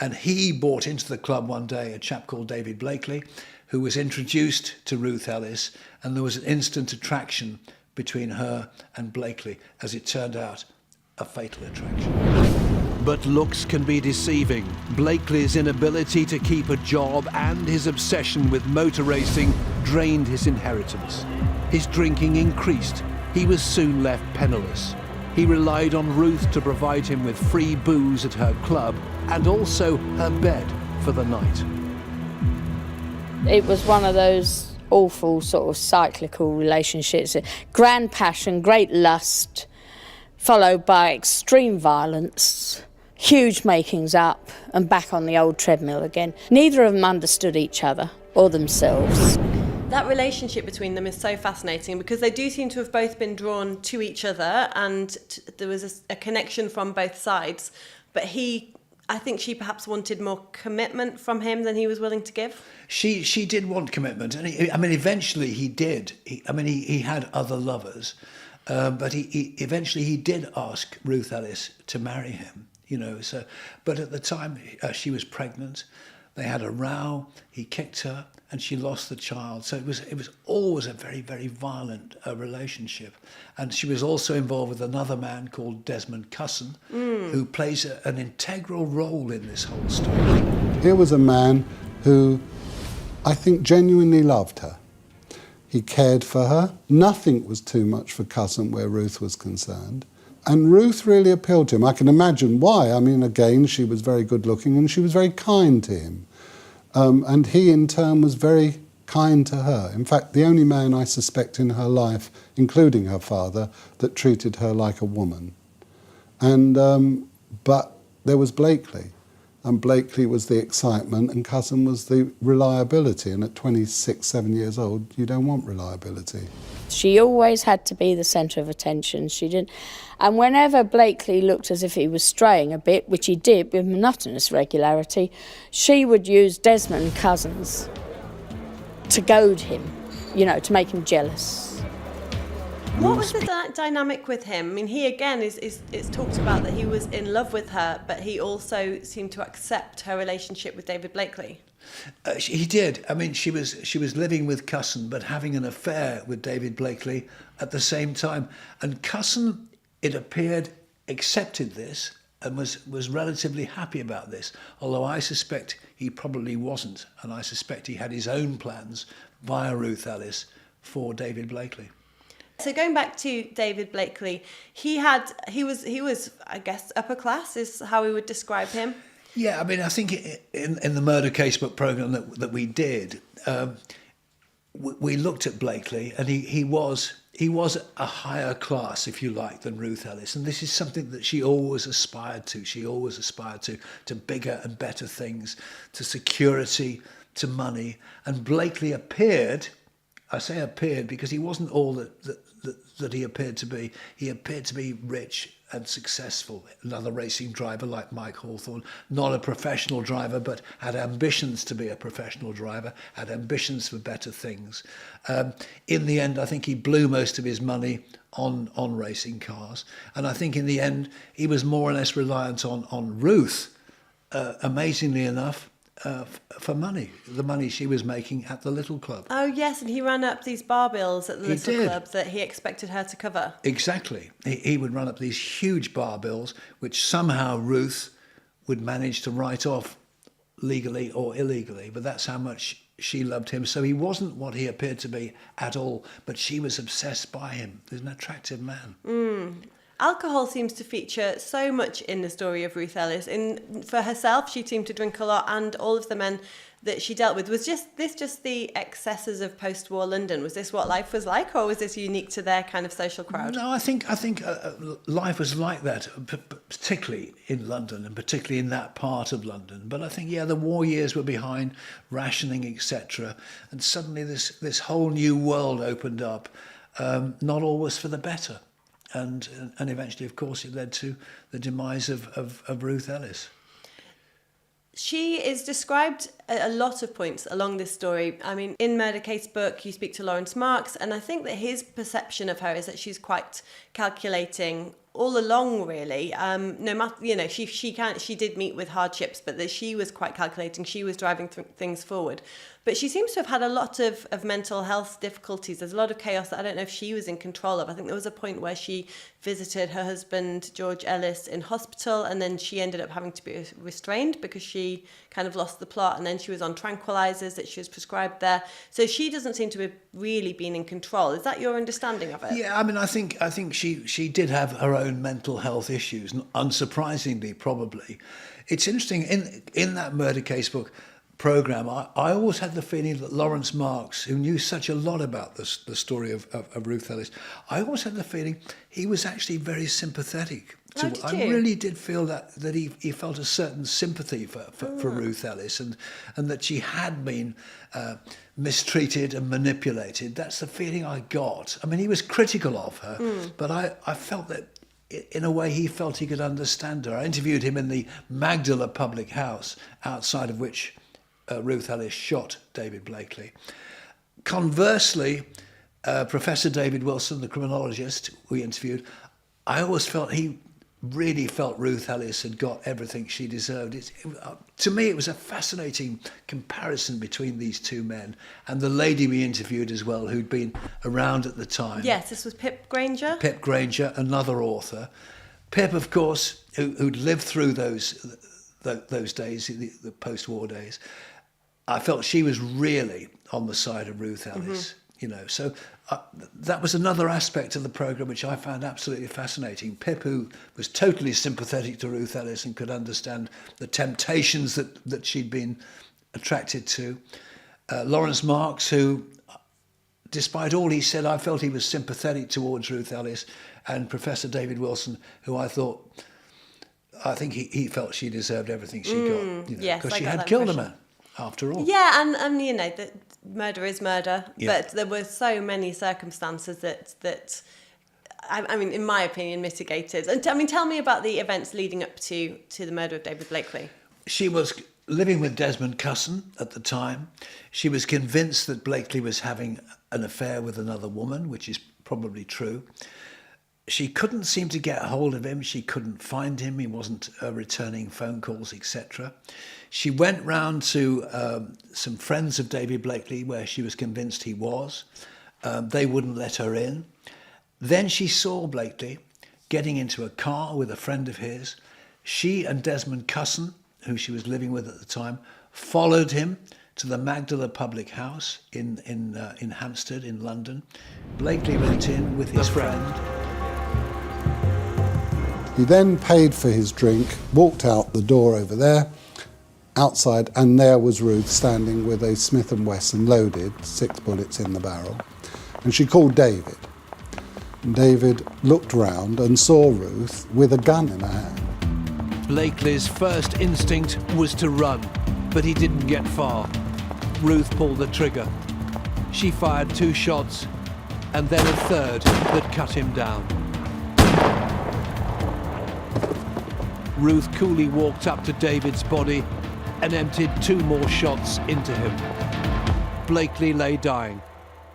And he brought into the club one day a chap called David Blakely, who was introduced to Ruth Ellis, and there was an instant attraction between her and Blakely, as it turned out, a fatal attraction. But looks can be deceiving. Blakely's inability to keep a job and his obsession with motor racing drained his inheritance. His drinking increased. He was soon left penniless. He relied on Ruth to provide him with free booze at her club and also her bed for the night. It was one of those awful sort of cyclical relationships. Grand passion, great lust, followed by extreme violence, huge makings up, and back on the old treadmill again. Neither of them understood each other or themselves. That relationship between them is so fascinating because they do seem to have both been drawn to each other, and there was a connection from both sides. But I think she perhaps wanted more commitment from him than he was willing to give. She did want commitment, and eventually he did. He had other lovers, but he eventually did ask Ruth Ellis to marry him. You know, so but at the time she was pregnant. They had a row. He kicked her, and she lost the child. So it was always a very, very violent relationship. And she was also involved with another man called Desmond Cusson, who plays an integral role in this whole story. Here was a man who I think genuinely loved her. He cared for her. Nothing was too much for Cusson where Ruth was concerned. And Ruth really appealed to him. I can imagine why. I mean, again, she was very good looking and she was very kind to him. And he, in turn, was very kind to her. In fact, the only man I suspect in her life, including her father, that treated her like a woman. And but there was Blakely. And Blakely was the excitement and Cusson was the reliability. And at 26, 7 years old, you don't want reliability. She always had to be the centre of attention. She didn't. And whenever Blakely looked as if he was straying a bit, which he did with monotonous regularity, she would use Desmond Cousins to goad him, you know, to make him jealous. What was the dynamic with him? I mean, he again it's talked about that he was in love with her, but he also seemed to accept her relationship with David Blakely. He did. I mean, she was living with Cusson, but having an affair with David Blakely at the same time. And Cusson, it appeared, accepted this and was relatively happy about this, although I suspect he probably wasn't, and I suspect he had his own plans via Ruth Ellis for David Blakely. So going back to David Blakely, he was I guess upper class is how we would describe him. Yeah, I mean, I think in the Murder Casebook programme that we did, we looked at Blakely, and he was a higher class, if you like, than Ruth Ellis, and this is something that she always aspired to. She always aspired to bigger and better things, to security, to money, and Blakely appeared. I say appeared because he wasn't all that he appeared to be. He appeared to be rich and successful. Another racing driver like Mike Hawthorne, not a professional driver, but had ambitions to be a professional driver, had ambitions for better things. In the end, I think he blew most of his money on racing cars. And I think in the end, he was more or less reliant on Ruth, amazingly enough, for money, the money she was making at the little club. Oh, yes, and he ran up these bar bills at the little did. club that he expected her to cover. Exactly. He would run up these huge bar bills, which somehow Ruth would manage to write off legally or illegally, but that's how much she loved him. So he wasn't what he appeared to be at all, but she was obsessed by him. He's an attractive man. Alcohol seems to feature so much in the story of Ruth Ellis. For herself, she seemed to drink a lot, and all of the men that she dealt with. Was just the excesses of post-war London? Was this what life was like, or was this unique to their kind of social crowd? No, I think life was like that, particularly in London, and particularly in that part of London. But I think, the war years were behind, rationing, etc., and suddenly this whole new world opened up. Not always for the better. And eventually, of course, it led to the demise of Ruth Ellis. She is described at a lot of points along this story. I mean, in Murder Casebook, you speak to Lawrence Marks, and I think that his perception of her is that she's quite calculating all along, really. No matter, she did meet with hardships, but that she was quite calculating. She was driving things forward. But she seems to have had a lot of mental health difficulties. There's a lot of chaos that I don't know if she was in control of. I think there was a point where she visited her husband, George Ellis, in hospital, and then she ended up having to be restrained because she kind of lost the plot, and then she was on tranquilizers that she was prescribed there. So she doesn't seem to have really been in control. Is that your understanding of it? Yeah, I mean, I think she did have her own mental health issues, unsurprisingly, probably. It's interesting, in that Murder Casebook programme, I always had the feeling that Lawrence Marks, who knew such a lot about the story of Ruth Ellis, I always had the feeling he was actually very sympathetic. I really did feel that he felt a certain sympathy for Ruth Ellis, and that she had been mistreated and manipulated. That's the feeling I got. I mean, he was critical of her, but I felt that in a way he felt he could understand her. I interviewed him in the Magdala public house, outside of which Ruth Ellis shot David Blakely. Conversely, Professor David Wilson, the criminologist we interviewed, I always felt he really felt Ruth Ellis had got everything she deserved. To me, it was a fascinating comparison between these two men, and the lady we interviewed as well, who'd been around at the time. Yes, this was Pip Granger. Pip Granger, another author. Pip, of course, who'd lived through those days, the post-war days. I felt she was really on the side of Ruth Ellis, So that was another aspect of the programme which I found absolutely fascinating. Pip, who was totally sympathetic to Ruth Ellis and could understand the temptations that she'd been attracted to. Lawrence Marks, who, despite all he said, I felt he was sympathetic towards Ruth Ellis. And Professor David Wilson, who I think he felt she deserved everything she got. Yes, because she got had that killed impression. a man, after all. Yeah, and that murder is murder, but there were so many circumstances that I mean, in my opinion, mitigated. And tell me about the events leading up to the murder of David Blakely. She was living with Desmond Cusson at the time. She was convinced that Blakely was having an affair with another woman, which is probably true. She couldn't seem to get hold of him. She couldn't find him. He wasn't returning phone calls, etc. She went round to some friends of David Blakely where she was convinced he was. They wouldn't let her in. Then she saw Blakely getting into a car with a friend of his. She and Desmond Cusson, who she was living with at the time, followed him to the Magdala public house in Hampstead in London. Blakely went in with his friend. He then paid for his drink, walked out the door over there, outside, and there was Ruth standing with a Smith & Wesson loaded, 6 bullets in the barrel. And she called David. And David looked round and saw Ruth with a gun in her hand. Blakely's first instinct was to run, but he didn't get far. Ruth pulled the trigger. She fired 2 shots, and then a third that cut him down. Ruth coolly walked up to David's body and emptied 2 more shots into him. Blakely lay dying.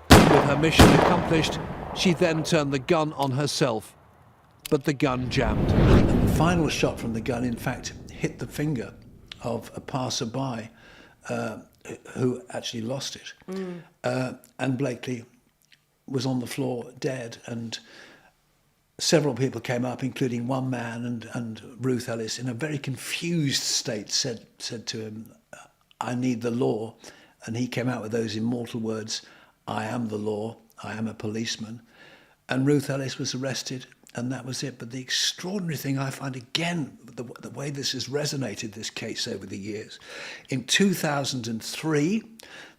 With her mission accomplished, She then turned the gun on herself, but the gun jammed. And the final shot from the gun, in fact, hit the finger of a passerby who actually lost it. And Blakely was on the floor dead, and several people came up, including one man, and Ruth Ellis, in a very confused state, said to him, "I need the law." And he came out with those immortal words, "I am the law, I am a policeman." And Ruth Ellis was arrested, and that was it. But the extraordinary thing I find, again, the way this has resonated, this case, over the years, in 2003,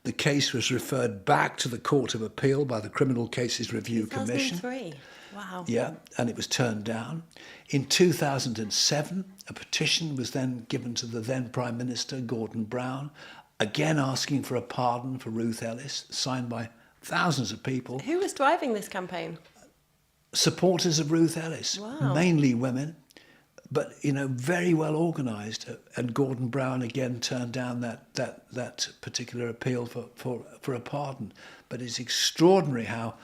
the case was referred back to the Court of Appeal by the Criminal Cases Review Commission. 2003. Wow. Yeah, and it was turned down. In 2007, a petition was then given to the then Prime Minister, Gordon Brown, again asking for a pardon for Ruth Ellis, signed by thousands of people. Who was driving this campaign? Supporters of Ruth Ellis, Wow. mainly women, but very well organised. And Gordon Brown again turned down that particular appeal for a pardon. But it's extraordinary how,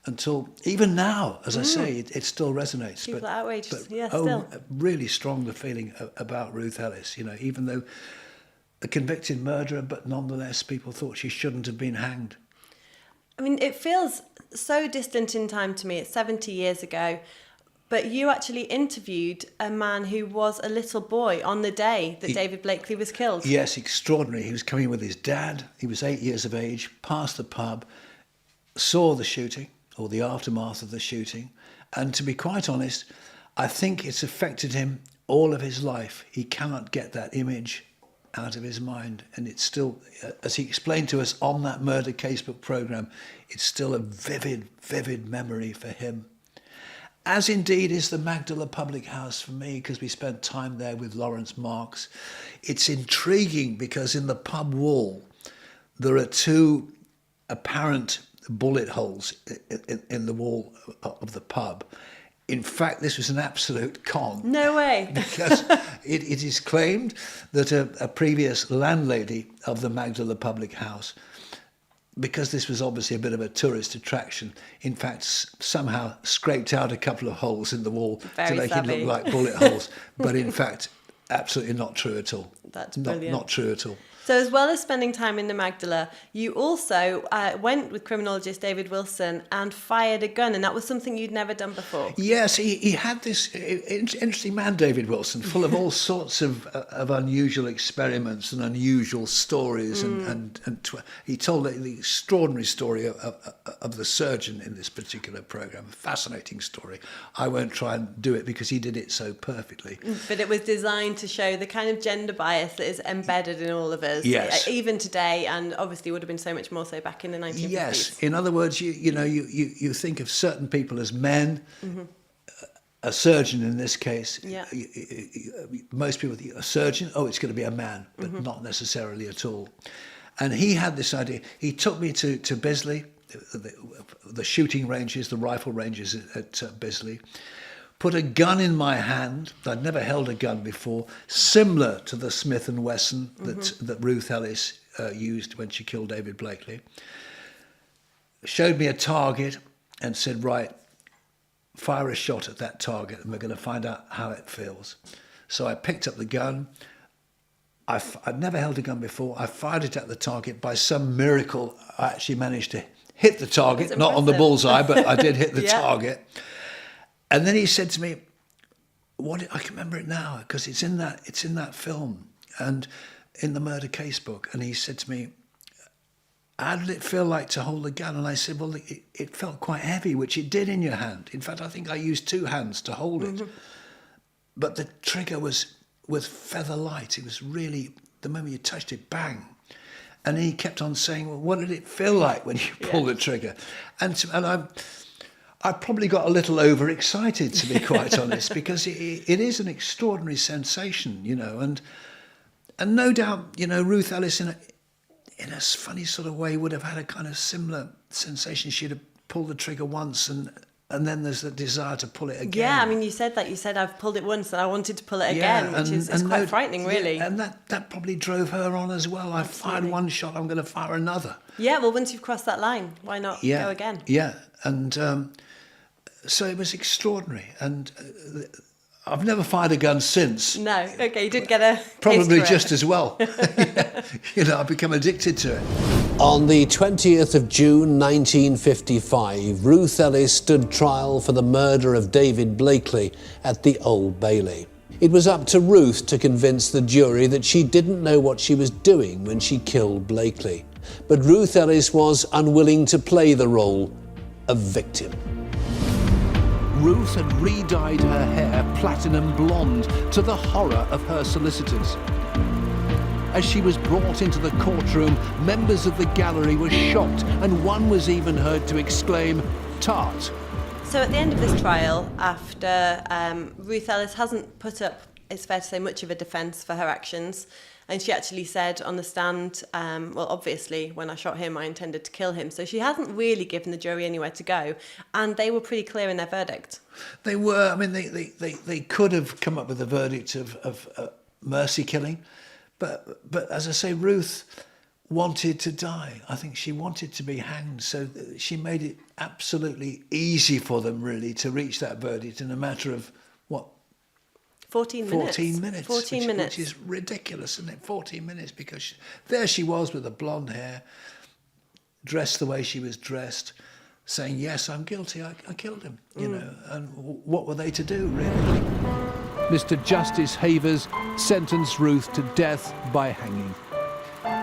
until even now, as I say, it still resonates. People are outraged. Yeah, oh, still. really strong the feeling about Ruth Ellis. Even though a convicted murderer, but nonetheless, people thought she shouldn't have been hanged. I mean, it feels so distant in time to me. It's 70 years ago. But you actually interviewed a man who was a little boy on the day that David Blakely was killed. Yes, extraordinary. He was coming with his dad. He was 8 years of age, passed the pub, saw the shooting, or the aftermath of the shooting. And to be quite honest, I think it's affected him all of his life. He cannot get that image out of his mind, and it's still, as he explained to us on that Murder Casebook programme, it's still a vivid memory for him. As indeed is the Magdala Public House for me, because we spent time there with Lawrence Marks. It's intriguing because in the pub wall there are two apparent bullet holes in the wall of the pub. In fact, this was an absolute con. No way. Because it is claimed that a previous landlady of the Magdala Public House, because this was obviously a bit of a tourist attraction, in fact, somehow scraped out a couple of holes in the wall Very to make savvy. it look like bullet holes. But in fact, absolutely not true at all. That's brilliant. Not true at all. So as well as spending time in the Magdala, you also went with criminologist David Wilson and fired a gun, and that was something you'd never done before. Yes, he had this interesting man, David Wilson, full of all sorts of unusual experiments and unusual stories. And he told the extraordinary story of the surgeon in this particular programme, a fascinating story. I won't try and do it because he did it so perfectly. But it was designed to show the kind of gender bias that is embedded in all of us. Yes. Even today, and obviously would have been so much more so back in the 1950s. Yes. In other words, you think of certain people as men. Mm-hmm. A surgeon in this case. Yeah. Most people think a surgeon, it's going to be a man, but not necessarily at all. And he had this idea. He took me to Bisley, the shooting ranges, the rifle ranges at Bisley. Put a gun in my hand. I'd never held a gun before, similar to the Smith & Wesson that Ruth Ellis used when she killed David Blakely. Showed me a target and said, right, fire a shot at that target and we're going to find out how it feels. So I picked up the gun. I'd never held a gun before. I fired it at the target. By some miracle, I actually managed to hit the target, not on the bullseye, but I did hit the target. And then he said to me, I can remember it now because it's in that film and in the Murder Casebook. And he said to me, how did it feel like to hold the gun? And I said, well, it felt quite heavy, which it did in your hand. In fact, I think I used two hands to hold it. But the trigger was feather light. It was really, the moment you touched it, bang. And he kept on saying, well, what did it feel like when you pulled the trigger? And I probably got a little overexcited, to be quite honest, because it is an extraordinary sensation, and no doubt, Ruth Ellis in a funny sort of way would have had a kind of similar sensation. She'd have pulled the trigger once and then there's the desire to pull it again. Yeah, I mean, you said that. You said, I've pulled it once and I wanted to pull it again, which is quite frightening, really. Yeah, and that probably drove her on as well. I fired one shot, I'm going to fire another. Yeah, well, once you've crossed that line, why not go again? Yeah, And so it was extraordinary. And I've never fired a gun since. No, okay, you did get a Probably taste for just as well. Yeah. You know, I've become addicted to it. On the 20th of June 1955, Ruth Ellis stood trial for the murder of David Blakely at the Old Bailey. It was up to Ruth to convince the jury that she didn't know what she was doing when she killed Blakely. But Ruth Ellis was unwilling to play the role of victim. Ruth had re-dyed her hair platinum blonde to the horror of her solicitors. As she was brought into the courtroom, members of the gallery were shocked, and one was even heard to exclaim, "Tart." So at the end of this trial, after Ruth Ellis hasn't put up, it's fair to say, much of a defence for her actions, and she actually said on the stand, well, obviously, when I shot him, I intended to kill him. So she hasn't really given the jury anywhere to go, and they were pretty clear in their verdict. They were. I mean, they could have come up with a verdict of mercy killing, but as I say, Ruth wanted to die. I think she wanted to be hanged, so she made it absolutely easy for them, really, to reach that verdict in a matter of, what? 14 minutes. 14 minutes. 14 minutes. Which is ridiculous, isn't it? 14 minutes, because there she was with the blonde hair, dressed the way she was dressed, saying, yes, I'm guilty, I killed him, you know, and what were they to do, really? Mr. Justice Havers sentenced Ruth to death by hanging.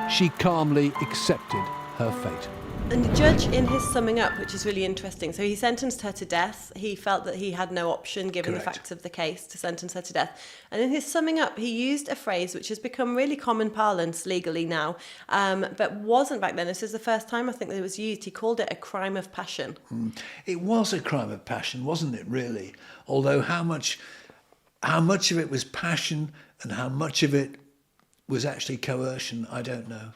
She calmly accepted her fate. And the judge, in his summing up, which is really interesting, so he sentenced her to death. He felt that he had no option, given Correct. the facts of the case, to sentence her to death. And in his summing up, he used a phrase which has become really common parlance legally now, but wasn't back then. This is the first time I think that it was used. He called it a crime of passion. It was a crime of passion, wasn't it, really? Although how much of it was passion and how much of it was actually coercion, I don't know.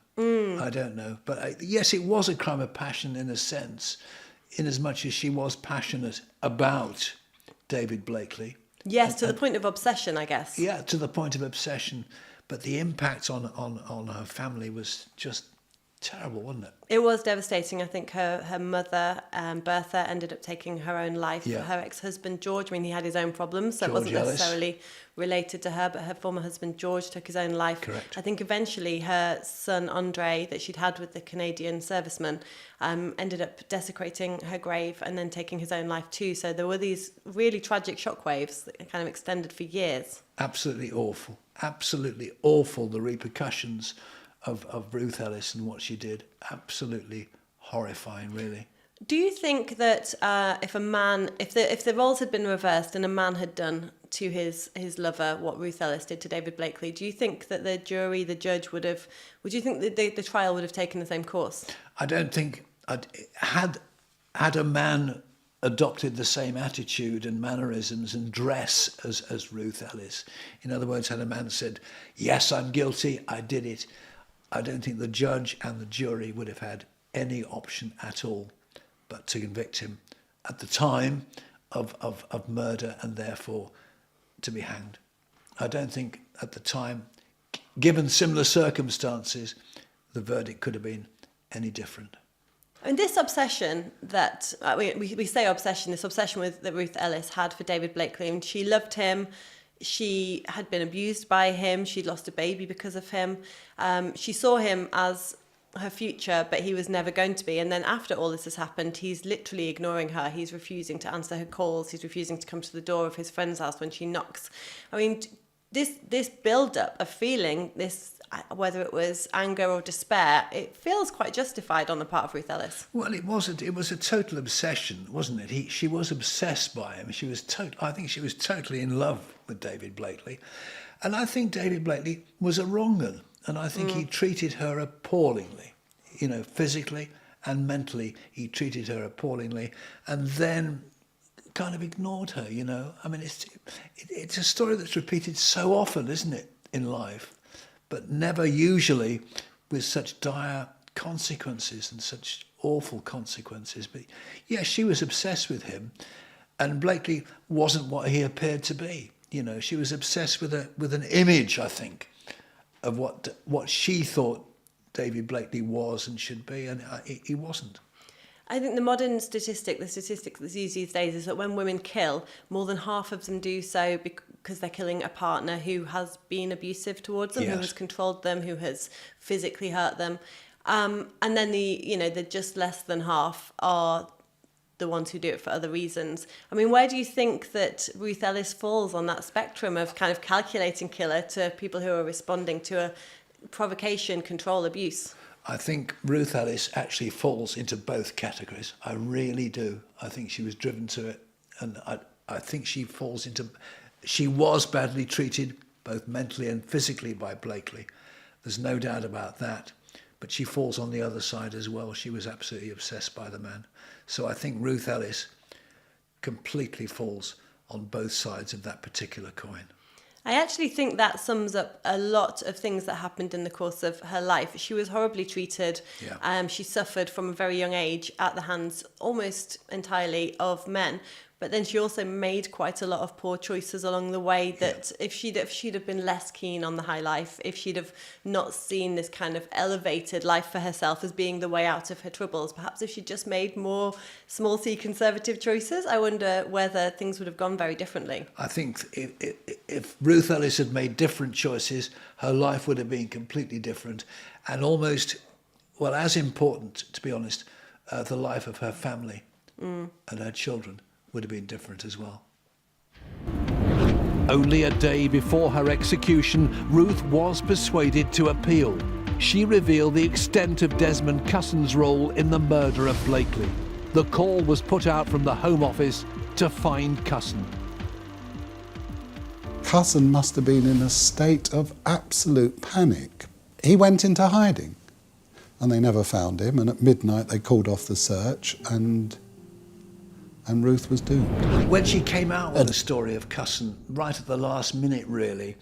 I don't know. But yes, it was a crime of passion in a sense, in as much as she was passionate about David Blakely. Yes, to the point of obsession, I guess. Yeah, to the point of obsession. But the impact on her family was just terrible, wasn't it? It was devastating. I think her mother, Bertha, ended up taking her own life. Yeah. Her ex-husband, George, I mean, he had his own problems, so George it wasn't Ellis. necessarily related to her, but her former husband, George, took his own life. Correct. I think eventually her son, Andre, that she'd had with the Canadian serviceman, ended up desecrating her grave and then taking his own life too. So there were these really tragic shockwaves that kind of extended for years. Absolutely awful, the repercussions of Ruth Ellis and what she did. Absolutely horrifying, really. Do you think that if the roles had been reversed and a man had done to his lover what Ruth Ellis did to David Blakely, do you think that the jury, the judge would you think that the trial would have taken the same course? I don't think had a man adopted the same attitude and mannerisms and dress as Ruth Ellis. In other words, had a man said, yes, I'm guilty, I did it, I don't think the judge and the jury would have had any option at all but to convict him at the time of murder and therefore to be hanged. I don't think at the time, given similar circumstances, the verdict could have been any different. And this obsession that, we say obsession, this obsession that Ruth Ellis had for David Blakely, and she loved him, she had been abused by him, she'd lost a baby because of him, she saw him as her future, but he was never going to be. And then after all this has happened, he's literally ignoring her. He's refusing to answer her calls. He's refusing to come to the door of his friend's house when she knocks. I mean, this build-up of feeling, this, whether it was anger or despair, it feels quite justified on the part of Ruth Ellis. Well, it wasn't. It was a total obsession, wasn't it? She was obsessed by him. I think she was totally in love with David Blakely. And I think David Blakely was a wrong 'un. And I think he treated her appallingly, physically and mentally. He treated her appallingly and then kind of ignored her, I mean, it's a story that's repeated so often, isn't it, in life, but never usually with such dire consequences and such awful consequences. But yeah, she was obsessed with him, and Blakely wasn't what he appeared to be. She was obsessed with an image, I think, of what she thought David Blakely was and should be, and he wasn't. I think the modern statistic, the statistic that's used these days, is that when women kill, more than half of them do so because they're killing a partner who has been abusive towards them, Yes. who has controlled them, who has physically hurt them. And then the just less than half are the ones who do it for other reasons. I mean, where do you think that Ruth Ellis falls on that spectrum of kind of calculating killer to people who are responding to a provocation, control, abuse? I think Ruth Ellis actually falls into both categories. I really do. I think she was driven to it. And I think she falls into... She was badly treated, both mentally and physically, by Blakely. There's no doubt about that. But she falls on the other side as well. She was absolutely obsessed by the man. So I think Ruth Ellis completely falls on both sides of that particular coin. I actually think that sums up a lot of things that happened in the course of her life. She was horribly treated. Yeah. She suffered from a very young age at the hands almost entirely of men. But then she also made quite a lot of poor choices along the way that if she'd have been less keen on the high life, if she'd have not seen this kind of elevated life for herself as being the way out of her troubles, perhaps if she'd just made more small c conservative choices, I wonder whether things would have gone very differently. I think if Ruth Ellis had made different choices, her life would have been completely different and almost, well, as important, to be honest, the life of her family and her children would have been different as well. Only a day before her execution, Ruth was persuaded to appeal. She revealed the extent of Desmond Cussen's role in the murder of Blakely. The call was put out from the Home Office to find Cussen. Cussen must have been in a state of absolute panic. He went into hiding and they never found him, and at midnight they called off the search and Ruth was doomed. When she came out with the story of Cussen, right at the last minute really,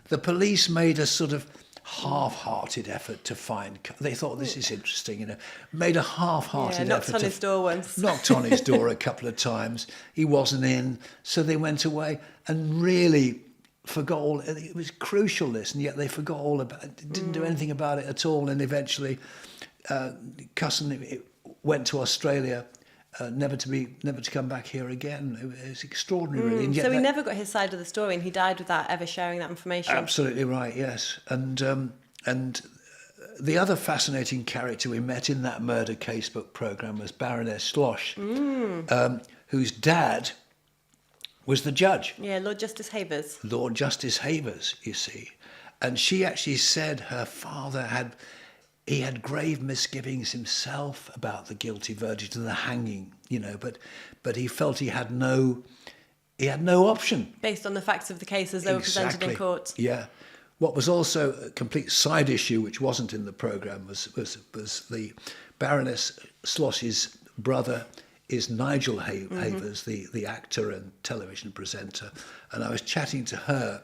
the police made a sort of half-hearted effort to find... They thought, this is interesting, made a half-hearted effort. Knocked on his door once. Knocked on his door a couple of times. He wasn't in, so they went away and really forgot all... It was crucial, this, and yet they forgot all about it, didn't do anything about it at all, and eventually Cussen went to Australia, never to come back here again. It was extraordinary, really. And yet So we never got his side of the story, and he died without ever sharing that information. Absolutely right, yes. And the other fascinating character we met in that murder casebook programme was Baroness Slosh, whose dad was the judge. Yeah, Lord Justice Havers. Lord Justice Havers, you see. And she actually said her father had grave misgivings himself about the guilty verdict and the hanging, but he felt he had no option. Based on the facts of the case as they were presented in court. Yeah. What was also a complete side issue, which wasn't in the programme, was the Baroness Slosh's brother is Nigel Havers, the actor and television presenter. And I was chatting to her,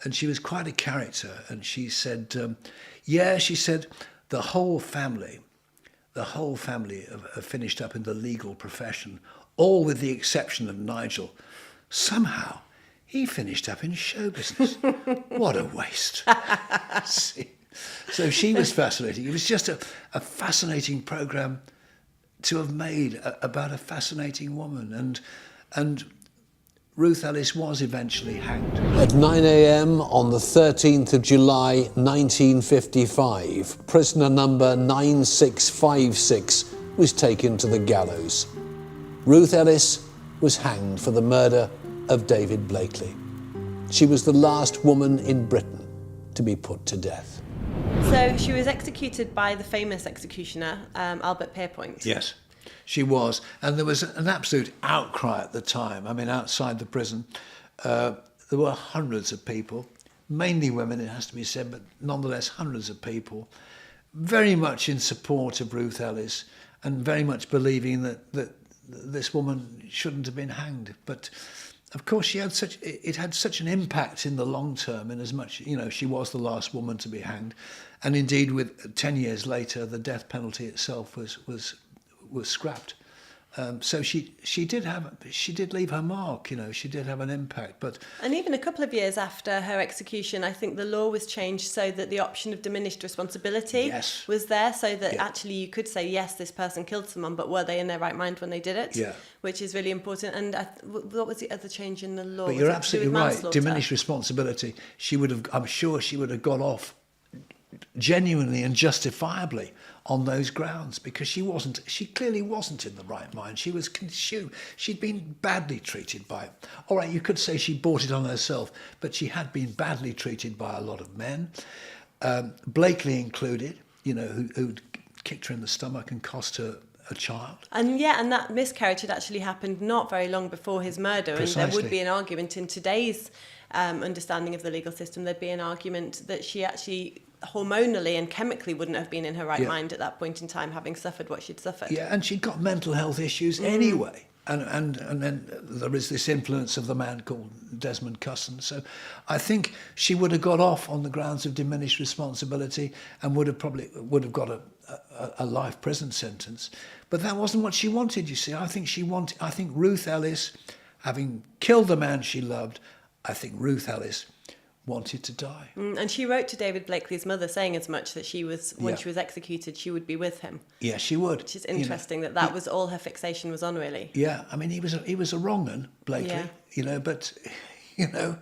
and she was quite a character. And she said, she said, the whole family have finished up in the legal profession, all with the exception of Nigel. Somehow, he finished up in show business. What a waste. So she was fascinating. It was just a fascinating programme to have made about a fascinating woman. And Ruth Ellis was eventually hanged. At 9 a.m. on the 13th of July 1955, prisoner number 9656 was taken to the gallows. Ruth Ellis was hanged for the murder of David Blakely. She was the last woman in Britain to be put to death. So she was executed by the famous executioner, Albert Pierpoint. Yes. She was, and there was an absolute outcry at the time. I mean, outside the prison, there were hundreds of people, mainly women, it has to be said, but nonetheless hundreds of people, very much in support of Ruth Ellis and very much believing that this woman shouldn't have been hanged. But of course, it had such an impact in the long term, in as much, she was the last woman to be hanged, and indeed, with 10 years later, the death penalty itself was scrapped. So she did leave her mark, you know, she did have an impact. And even a couple of years after her execution, I think the law was changed so that the option of diminished responsibility was there, so that actually you could say, yes, this person killed someone, but were they in their right mind when they did it? Yeah. Which is really important. And what was the other change in the law? But you're absolutely right. Diminished responsibility. I'm sure she would have got off genuinely and justifiably on those grounds, because she clearly wasn't in the right mind. She'd been badly treated by it. All right, you could say she brought it on herself, but she had been badly treated by a lot of men, Blakely included, you know, who kicked her in the stomach and cost her a child. And that miscarriage had actually happened not very long before his murder. Precisely. And there would be an argument in today's understanding of the legal system, there'd be an argument that she actually hormonally and chemically wouldn't have been in her right mind at that point in time, having suffered what she'd suffered. Yeah, and she'd got mental health issues anyway. And then there is this influence of the man called Desmond Cusson. So I think she would have got off on the grounds of diminished responsibility and would have got a life prison sentence. But that wasn't what she wanted, you see. I think Ruth Ellis, having killed the man she loved, I think Ruth Ellis wanted to die. And she wrote to David Blakely's mother saying as much, that when she was executed, she would be with him. Yeah, she would. Which is interesting, that was all her fixation was on, really. Yeah, I mean, he was a wrong 'un, Blakely, you know, but, you know,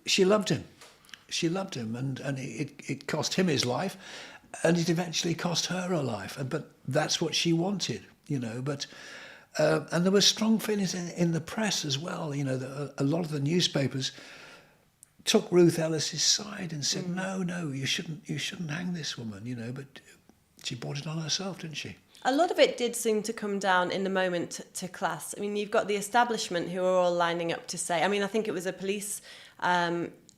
she loved him. She loved him, and it cost him his life, and it eventually cost her a life. But that's what she wanted, you know, but... and there were strong feelings in the press as well, you know, a lot of the newspapers took Ruth Ellis's side and said, no, you shouldn't hang this woman, you know, but she brought it on herself, didn't she? A lot of it did seem to come down in the moment to class. I mean, you've got the establishment who are all lining up to say, I mean, I think it was a police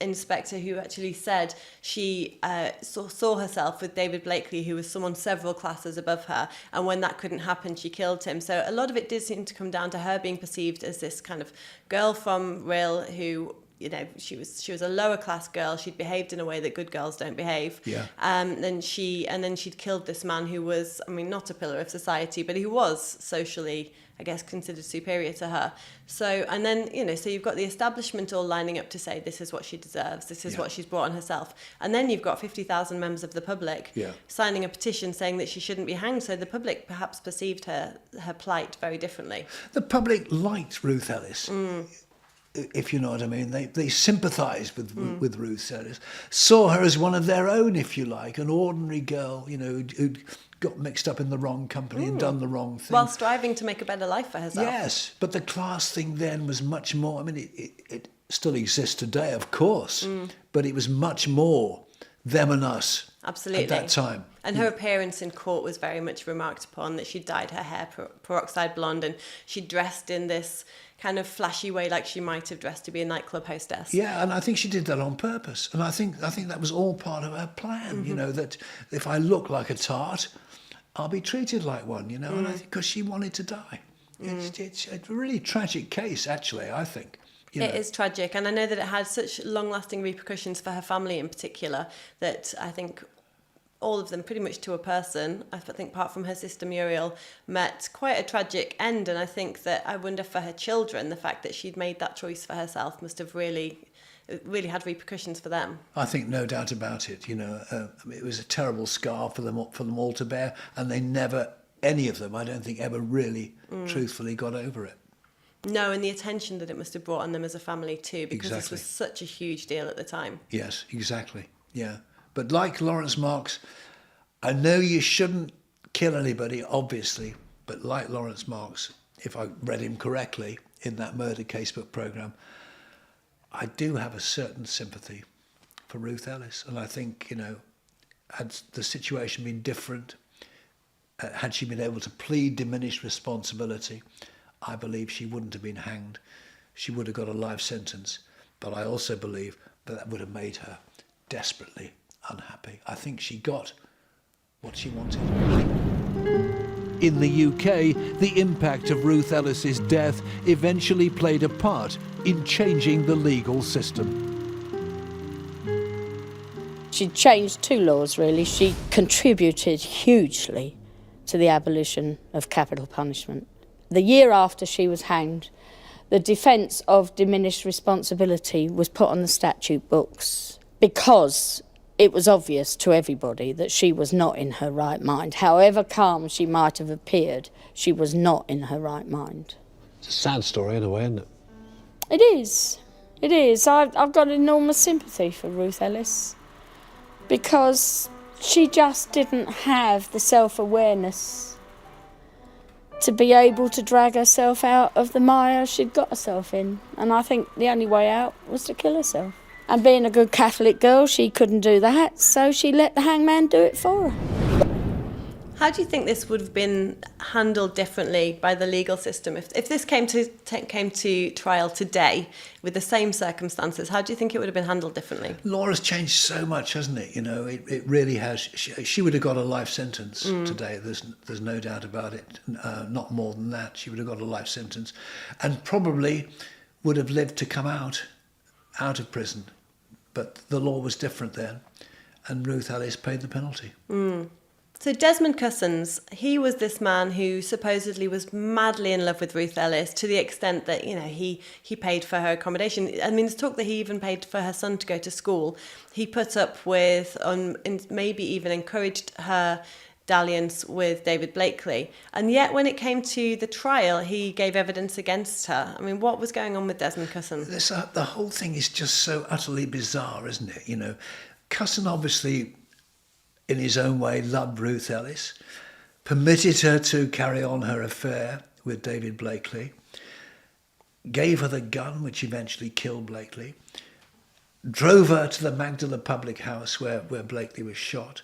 inspector who actually said she saw herself with David Blakely, who was someone several classes above her, and when that couldn't happen, she killed him. So a lot of it did seem to come down to her being perceived as this kind of girl from Rhyl who, you know, she was a lower class girl. She'd behaved in a way that good girls don't behave. Yeah. And then she'd killed this man who was, I mean, not a pillar of society, but he was socially, I guess, considered superior to her. So, and then, you know, so you've got the establishment all lining up to say this is what she deserves, this is what she's brought on herself. And then you've got 50,000 members of the public signing a petition saying that she shouldn't be hanged. So the public perhaps perceived her plight very differently. The public liked Ruth Ellis. If you know what I mean. They sympathised with Ruth Ellis, saw her as one of their own, if you like, an ordinary girl, you know, who'd got mixed up in the wrong company and done the wrong thing. While striving to make a better life for herself. Yes, but the class thing then was much more, I mean, it still exists today, of course, but it was much more them and us. Absolutely. At that time. And her appearance in court was very much remarked upon, that she dyed her hair peroxide blonde and she dressed in this kind of flashy way like she might have dressed to be a nightclub hostess. Yeah, and I think she did that on purpose. And I think that was all part of her plan, you know, that if I look like a tart, I'll be treated like one, you know, and I think because she wanted to die. It's a really tragic case, actually, I think. You know. It is tragic, and I know that it had such long-lasting repercussions for her family in particular, that I think all of them, pretty much to a person, I think apart from her sister Muriel, met quite a tragic end. And I think that, I wonder for her children, the fact that she'd made that choice for herself must have really had repercussions for them. I think no doubt about it. You know, it was a terrible scar for them all to bear, and they never, any of them, I don't think, ever really truthfully got over it. No, and the attention that it must have brought on them as a family too, because this was such a huge deal at the time. Yes, exactly. Yeah. But like Lawrence Marks, I know you shouldn't kill anybody, obviously, but like Lawrence Marks, if I read him correctly in that murder casebook programme, I do have a certain sympathy for Ruth Ellis. And I think, you know, had the situation been different, had she been able to plead diminished responsibility, I believe she wouldn't have been hanged. She would have got a life sentence. But I also believe that would have made her desperately unhappy. I think she got what she wanted. In the UK, the impact of Ruth Ellis's death eventually played a part in changing the legal system. She changed two laws, really. She contributed hugely to the abolition of capital punishment. the year after she was hanged, the defence of diminished responsibility was put on the statute books because it was obvious to everybody that she was not in her right mind. However calm she might have appeared, she was not in her right mind. It's a sad story in a way, isn't it? It is. It is. I've got enormous sympathy for Ruth Ellis because she just didn't have the self-awareness to be able to drag herself out of the mire she'd got herself in. And I think the only way out was to kill herself. And being a good Catholic girl, she couldn't do that, so she let the hangman do it for her. How do you think this would have been handled differently by the legal system? If this came to trial today with the same circumstances, how do you think it would have been handled differently? Law has changed so much, hasn't it? You know, it really has. She would have got a life sentence today. There's no doubt about it. Not more than that. She would have got a life sentence, and probably would have lived to come out of prison. But the law was different then, and Ruth Ellis paid the penalty. So Desmond Cousins, he was this man who supposedly was madly in love with Ruth Ellis to the extent that, you know, he paid for her accommodation. I mean, there's talk that he even paid for her son to go to school. He put up with, and maybe even encouraged her dalliance with David Blakely. And yet when it came to the trial, he gave evidence against her. I mean, what was going on with Desmond Cousins? The whole thing is just so utterly bizarre, isn't it? You know, Cousin obviously, in his own way, loved Ruth Ellis, permitted her to carry on her affair with David Blakely, gave her the gun which eventually killed Blakely, drove her to the Magdala public house where Blakely was shot,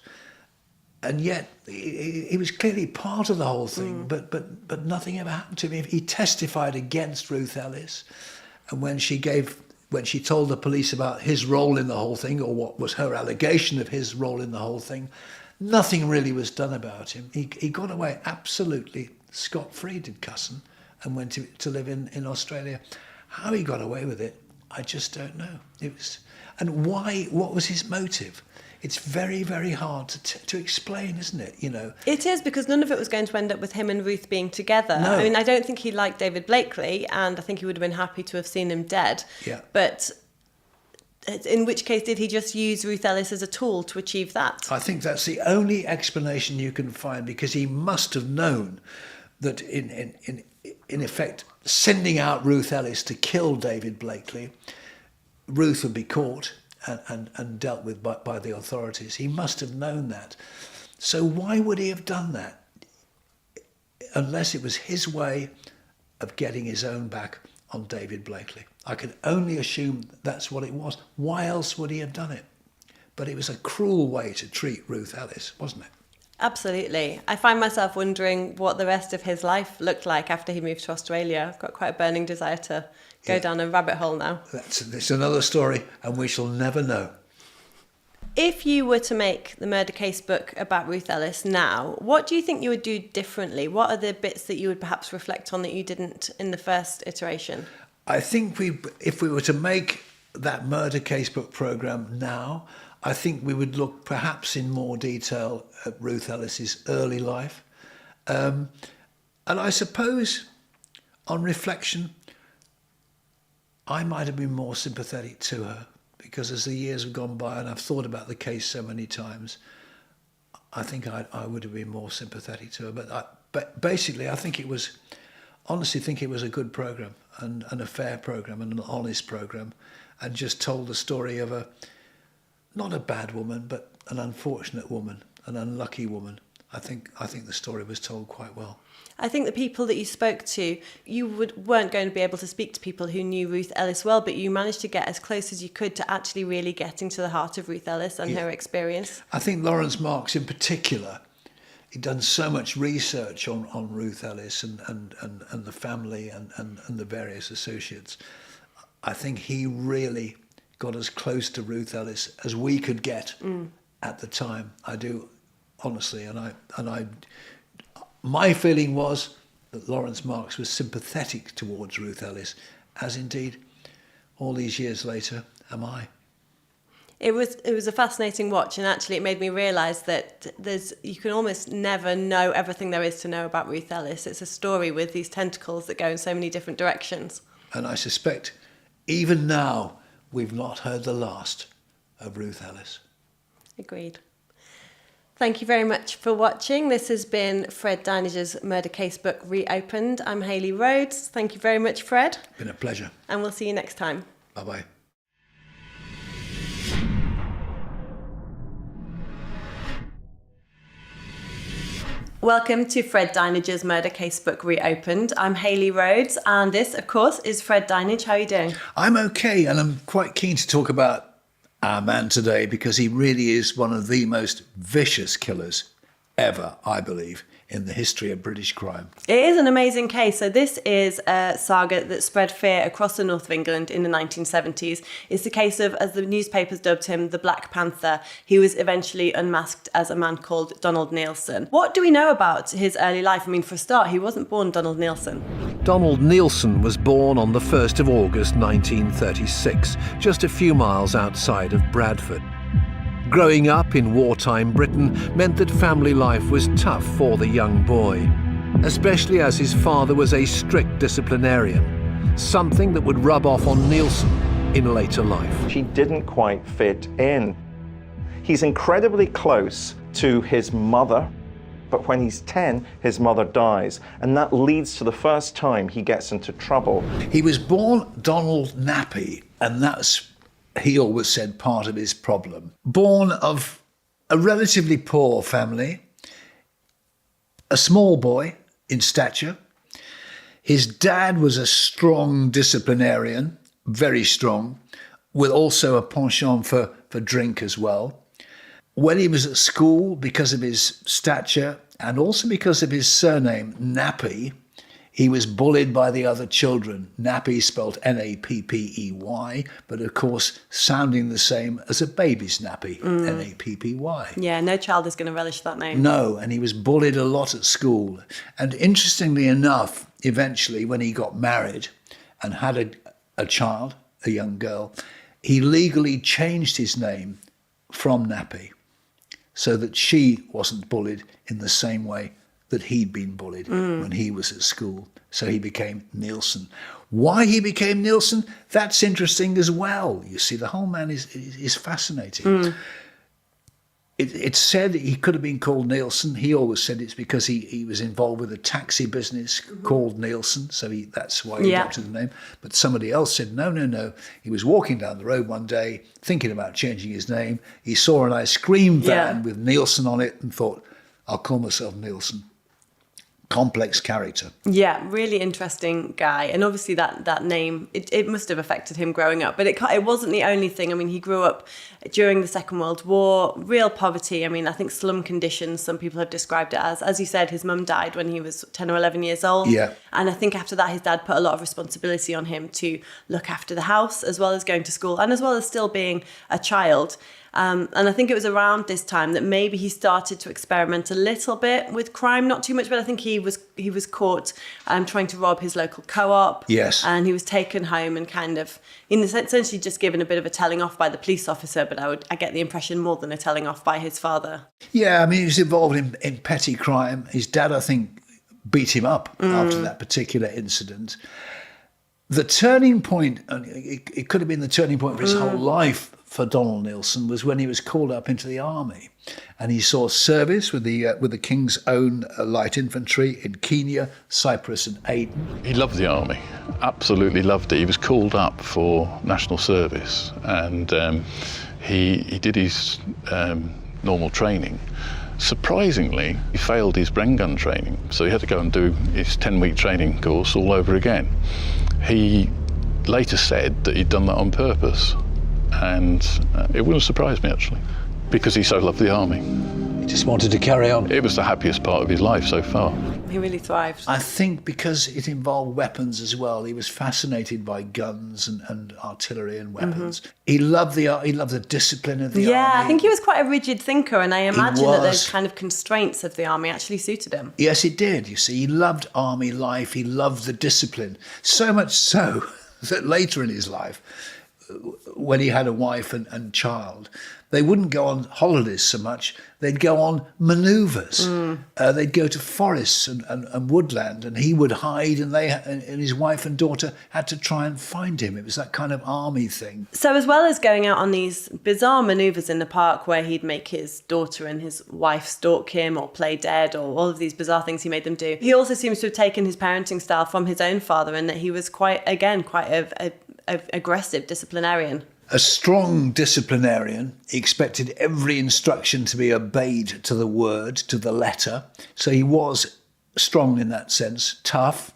and yet he was clearly part of the whole thing, but nothing ever happened to him. He testified against Ruth Ellis, and when she told the police about his role in the whole thing, or what was her allegation of his role in the whole thing, nothing really was done about him. He got away absolutely scot-free, did Cousin, and went to live in Australia. How he got away with it, I just don't know. And why? What was his motive? It's very, very hard to explain, isn't it? You know, it is, because none of it was going to end up with him and Ruth being together. No. I mean, I don't think he liked David Blakely, and I think he would have been happy to have seen him dead. Yeah. But in which case, did he just use Ruth Ellis as a tool to achieve that? I think that's the only explanation you can find, because he must have known that in effect, sending out Ruth Ellis to kill David Blakely, Ruth would be caught and dealt with by the authorities. He must have known that. So why would he have done that? Unless it was his way of getting his own back on David Blakely. I can only assume that's what it was. Why else would he have done it? But it was a cruel way to treat Ruth Ellis, wasn't it? Absolutely. I find myself wondering what the rest of his life looked like after he moved to Australia. I've got quite a burning desire to go down a rabbit hole now. It's another story, and we shall never know. If you were to make the murder case book about Ruth Ellis now, what do you think you would do differently? What are the bits that you would perhaps reflect on that you didn't in the first iteration? I think if we were to make that murder casebook programme now, I think we would look perhaps in more detail at Ruth Ellis's early life. And I suppose, on reflection, I might have been more sympathetic to her, because as the years have gone by and I've thought about the case so many times, I think I would have been more sympathetic to her. But basically, I honestly think it was a good programme and a fair programme and an honest programme, and just told the story of not a bad woman, but an unfortunate woman, an unlucky woman. I think the story was told quite well. I think the people that you spoke to, you weren't going to be able to speak to people who knew Ruth Ellis well, but you managed to get as close as you could to actually really getting to the heart of Ruth Ellis and her experience. I think Lawrence Marks in particular, he'd done so much research on Ruth Ellis and the family and the various associates. I think he really got as close to Ruth Ellis as we could get at the time. I do, honestly, my feeling was that Lawrence Marks was sympathetic towards Ruth Ellis, as indeed, all these years later, am I. It was a fascinating watch, and actually it made me realise that you can almost never know everything there is to know about Ruth Ellis. It's a story with these tentacles that go in so many different directions. And I suspect even now we've not heard the last of Ruth Ellis. Agreed. Thank you very much for watching. This has been Fred Dinage's Murder Casebook Reopened. I'm Hayley Rhodes. Thank you very much, Fred. Been a pleasure. And we'll see you next time. Bye-bye. Welcome to Fred Dinage's Murder Casebook Reopened. I'm Hayley Rhodes, and this, of course, is Fred Dinenage. How are you doing? I'm okay, and I'm quite keen to talk about our man today because he really is one of the most vicious killers ever, I believe, in the history of British crime. It is an amazing case. So this is a saga that spread fear across the north of England in the 1970s. It's the case of, as the newspapers dubbed him, the Black Panther. He was eventually unmasked as a man called Donald Nilsen. What do we know about his early life? I mean, for a start, he wasn't born Donald Nilsen. Donald Nilsen was born on the 1st of August 1936, just a few miles outside of Bradford. Growing up in wartime Britain meant that family life was tough for the young boy, especially as his father was a strict disciplinarian, something that would rub off on Nilsen in later life. She didn't quite fit in. He's incredibly close to his mother, but when he's 10, his mother dies, and that leads to the first time he gets into trouble. He was born Donald Nappy, and that's, he always said, part of his problem. Born of a relatively poor family, a small boy in stature. His dad was a strong disciplinarian, very strong, with also a penchant for drink as well. When he was at school, because of his stature and also because of his surname, Nappy, he was bullied by the other children. Nappy spelled N-A-P-P-E-Y, but of course sounding the same as a baby's nappy, N-A-P-P-Y. Yeah, no child is going to relish that name. No, and he was bullied a lot at school. And interestingly enough, eventually when he got married and had a child, a young girl, he legally changed his name from Nappy so that she wasn't bullied in the same way that he'd been bullied when he was at school. So he became Nilsen. Why he became Nilsen, that's interesting as well. You see, the whole man is fascinating. It's said he could have been called Nilsen. He always said it's because he was involved with a taxi business called Nilsen, so that's why he adopted the name. But somebody else said, no. He was walking down the road one day, thinking about changing his name. He saw an ice cream van with Nilsen on it and thought, I'll call myself Nilsen. Complex character. Yeah, really interesting guy. And obviously that name, it must have affected him growing up. But it wasn't the only thing. I mean, he grew up during the Second World War, real poverty. I mean, I think slum conditions, some people have described it as. As you said, his mum died when he was 10 or 11 years old. Yeah. And I think after that, his dad put a lot of responsibility on him to look after the house, as well as going to school, and as well as still being a child. And I think it was around this time that maybe he started to experiment a little bit with crime, not too much, but I think he was caught trying to rob his local co-op. Yes. And he was taken home and kind of, essentially just given a bit of a telling off by the police officer, but I get the impression more than a telling off by his father. Yeah, I mean, he was involved in petty crime. His dad, I think, beat him up after that particular incident. The turning point, and it could have been the turning point for his whole life for Donald Nilsen, was when he was called up into the army, and he saw service with the King's Own light infantry in Kenya, Cyprus, and Aden. He loved the army, absolutely loved it. He was called up for national service, and he did his normal training. Surprisingly, he failed his Bren gun training, so he had to go and do his 10-week training course all over again. He later said that he'd done that on purpose, and it wouldn't surprise me, actually, because he so loved the army. He just wanted to carry on. It was the happiest part of his life so far. He really thrived. I think because it involved weapons as well. He was fascinated by guns and artillery and weapons. He loved the discipline of the army. Yeah, I think he was quite a rigid thinker, and I imagine that those kind of constraints of the army actually suited him. Yes, it did. You see, he loved army life. He loved the discipline. So much so that later in his life, when he had a wife and child, they wouldn't go on holidays so much. They'd go on manoeuvres. They'd go to forests and woodland, and he would hide, and his wife and daughter had to try and find him. It was that kind of army thing. So as well as going out on these bizarre manoeuvres in the park where he'd make his daughter and his wife stalk him or play dead or all of these bizarre things he made them do, he also seems to have taken his parenting style from his own father, and that he was quite a aggressive disciplinarian. A strong disciplinarian. He expected every instruction to be obeyed to the word, to the letter. So he was strong in that sense, tough,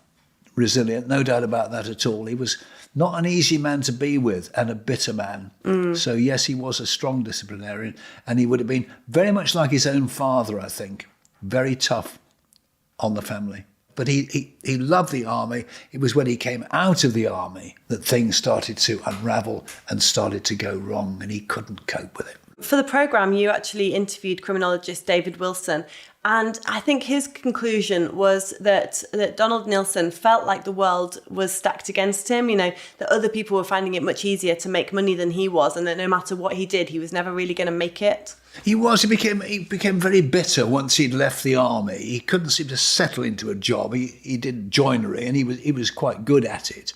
resilient, no doubt about that at all. He was not an easy man to be with, and a bitter man. So yes, he was a strong disciplinarian, and he would have been very much like his own father, I think, very tough on the family. But he loved the army. It was when he came out of the army that things started to unravel and started to go wrong, and he couldn't cope with it. For the programme, you actually interviewed criminologist David Wilson, and I think his conclusion was that Donald Nilsen felt like the world was stacked against him, that other people were finding it much easier to make money than he was, and that no matter what he did, he was never really going to make it. He became very bitter once he'd left the army. He couldn't seem to settle into a job. He did joinery, and he was quite good at it.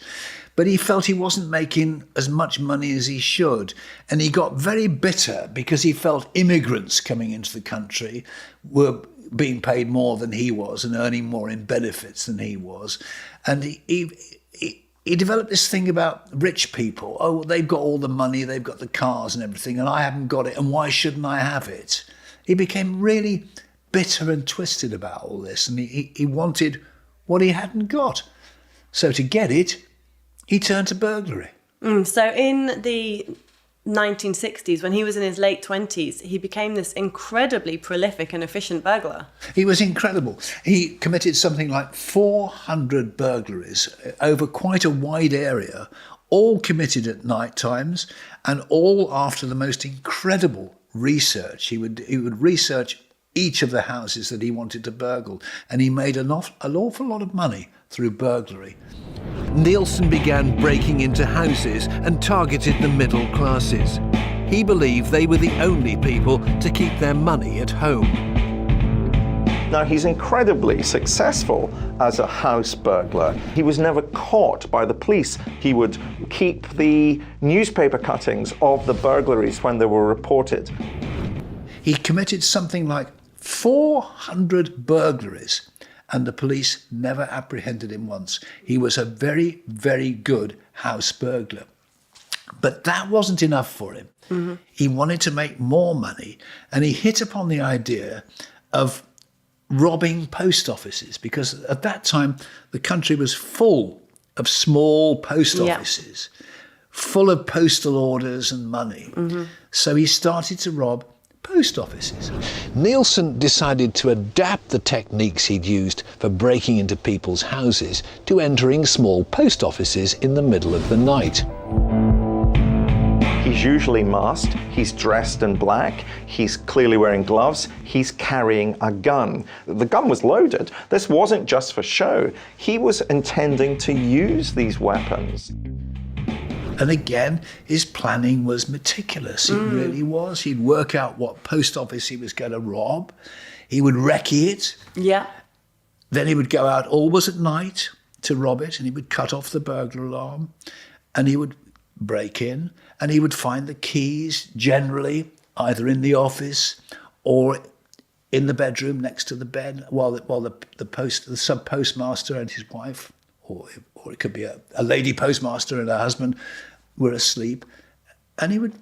But he felt he wasn't making as much money as he should. And he got very bitter because he felt immigrants coming into the country were being paid more than he was and earning more in benefits than he was. And he developed this thing about rich people. Oh, they've got all the money, they've got the cars and everything, and I haven't got it, and why shouldn't I have it? He became really bitter and twisted about all this, and he wanted what he hadn't got. So to get it, he turned to burglary. So in the 1960s, when he was in his late 20s, he became this incredibly prolific and efficient burglar. He was incredible. He committed something like 400 burglaries over quite a wide area, all committed at night times, and all after the most incredible research. He would research each of the houses that he wanted to burgle, and he made an awful lot of money through burglary. Nilsen began breaking into houses and targeted the middle classes. He believed they were the only people to keep their money at home. Now, he's incredibly successful as a house burglar. He was never caught by the police. He would keep the newspaper cuttings of the burglaries when they were reported. He committed something like 400 burglaries, and the police never apprehended him once. He was a very, very good house burglar. But that wasn't enough for him. Mm-hmm. He wanted to make more money, and he hit upon the idea of robbing post offices, because at that time the country was full of small post offices, full of postal orders and money. Mm-hmm. So he started to rob post offices. Nilsen decided to adapt the techniques he'd used for breaking into people's houses to entering small post offices in the middle of the night. He's usually masked, he's dressed in black, he's clearly wearing gloves, he's carrying a gun. The gun was loaded. This wasn't just for show. He was intending to use these weapons. And again, his planning was meticulous. It really was. He'd work out what post office he was going to rob. He would recce it. Yeah. Then he would go out always at night to rob it, and he would cut off the burglar alarm, and he would break in, and he would find the keys generally either in the office or in the bedroom next to the bed while the sub postmaster and his wife, or it could be a lady postmaster and her husband, were asleep, and he would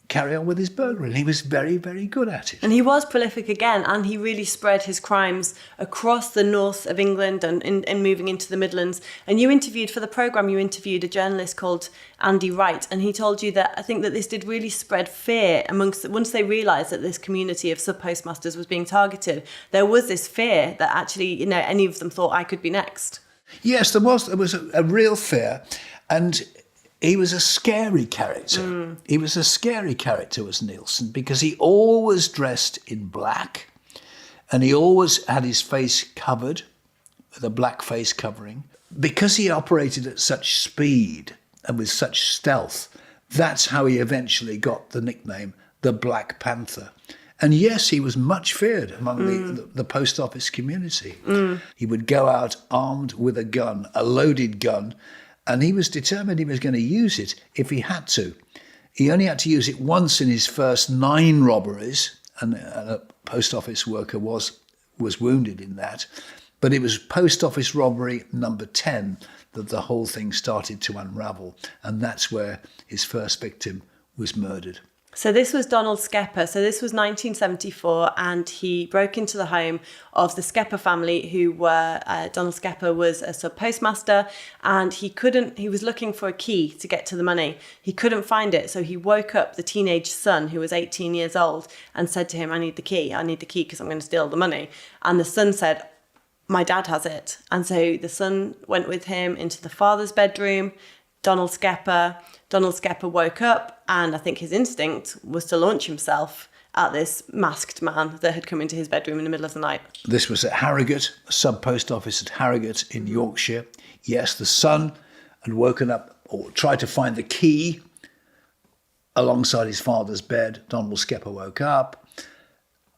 carry on with his burglary. And he was very, very good at it. And he was prolific again, and he really spread his crimes across the north of England and moving into the Midlands. And you interviewed, for the programme, you interviewed a journalist called Andy Wright, and he told you that I think that this did really spread fear amongst, once they realised that this community of sub-postmasters was being targeted, there was this fear that actually, any of them thought I could be next. Yes, there was a real fear, and he was a scary character. He was a scary character, was Nilsen, because he always dressed in black, and he always had his face covered with a black face covering. Because he operated at such speed and with such stealth, That's how he eventually got the nickname the Black Panther. And yes, he was much feared among the post office community. He would go out armed with a gun, a loaded gun, and he was determined he was going to use it if he had to. He only had to use it once in his first 9 robberies, and a post office worker was wounded in that. But it was post office robbery number 10 that the whole thing started to unravel. And that's where his first victim was murdered. So this was Donald Skepper. So this was 1974, and he broke into the home of the Skepper family, who were, Donald Skepper was a sub-postmaster, and he was looking for a key to get to the money. He couldn't find it, so he woke up the teenage son, who was 18 years old, and said to him, I need the key because I'm going to steal the money. And the son said, my dad has it. And so the son went with him into the father's bedroom. Donald Skepper woke up, and I think his instinct was to launch himself at this masked man that had come into his bedroom in the middle of the night. This was at Harrogate, a sub-post office at Harrogate in Yorkshire. Yes, the son had woken up or tried to find the key alongside his father's bed. Donald Skepper woke up,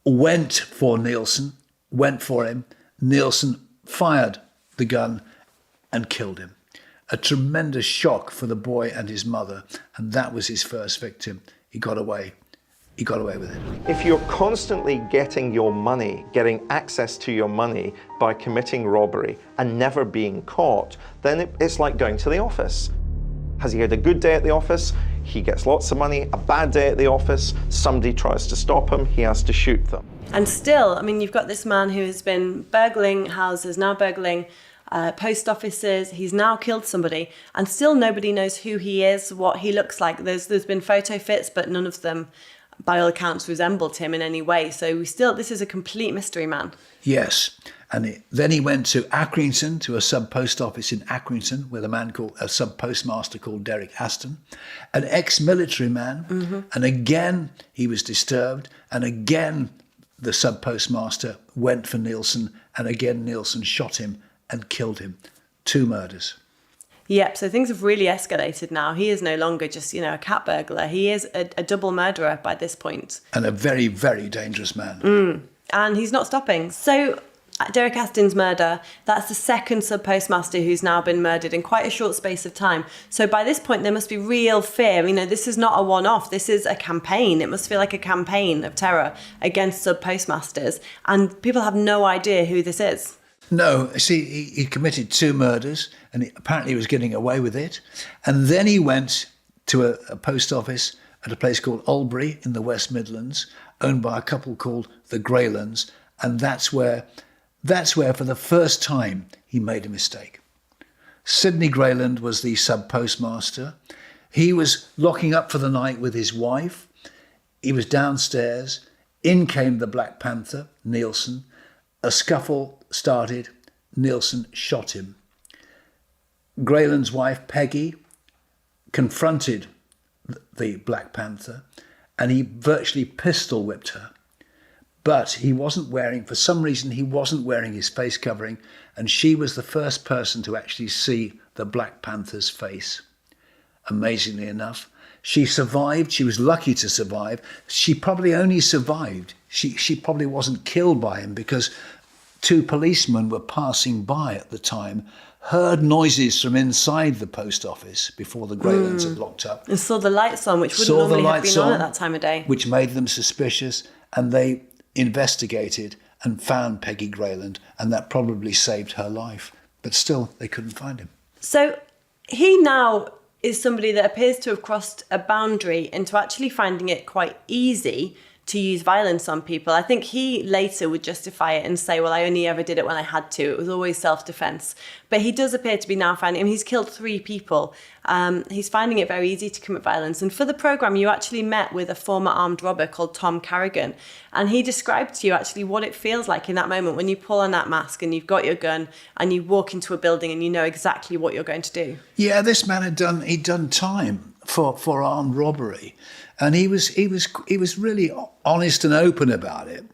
went for him. Nilsen fired the gun and killed him. A tremendous shock for the boy and his mother, and that was his first victim. He got away with it. If you're constantly getting your money, getting access to your money by committing robbery and never being caught, then it's like going to the office. Has he had a good day at the office? He gets lots of money. A bad day at the office, somebody tries to stop him, he has to shoot them. And still, I mean, you've got this man who has been burgling houses, now burgling post offices. He's now killed somebody, and still nobody knows who he is, what he looks like. There's been photo fits, but none of them, by all accounts, resembled him in any way. So this is a complete mystery man. Yes, and then he went to Accrington, to a sub-post office in Accrington, with a sub-postmaster called Derek Aston, an ex-military man, and again he was disturbed, and again the sub-postmaster went for Nilsen, and again Nilsen shot him and killed him. 2 murders. Yep, so things have really escalated now. He is no longer just, a cat burglar. He is a double murderer by this point. And a very, very dangerous man. And he's not stopping. So Derek Aston's murder, that's the second sub-postmaster who's now been murdered in quite a short space of time. So by this point, there must be real fear. This is not a one-off. This is a campaign. It must feel like a campaign of terror against sub-postmasters. And people have no idea who this is. No, see, he committed 2 murders, and apparently he was getting away with it. And then he went to a post office at a place called Albury in the West Midlands, owned by a couple called the Greylands, and that's where for the first time he made a mistake. Sidney Greyland was the sub-postmaster. He was locking up for the night with his wife. He was downstairs. In came the Black Panther, Nilsen. A scuffle started. Nilsen shot him. Greyland's wife, Peggy, confronted the Black Panther, and he virtually pistol whipped her. But for some reason, he wasn't wearing his face covering, and she was the first person to actually see the Black Panther's face. Amazingly enough, she survived. She was lucky to survive. She probably only survived. She probably wasn't killed by him, because 2 policemen were passing by at the time, heard noises from inside the post office before the Greylands had locked up. And saw the lights on, which wouldn't normally have been on at that time of day. Which made them suspicious, and they investigated and found Peggy Greyland, and that probably saved her life. But still, they couldn't find him. So he now is somebody that appears to have crossed a boundary into actually finding it quite easy to use violence on people. I think he later would justify it and say, well, I only ever did it when I had to. It was always self-defense. But he does appear to be now finding, he's killed 3 people. He's finding it very easy to commit violence. And for the programme, you actually met with a former armed robber called Tom Carrigan. And he described to you actually what it feels like in that moment when you pull on that mask and you've got your gun and you walk into a building and you know exactly what you're going to do. Yeah, this man he'd done time for armed robbery. And he was really honest and open about it.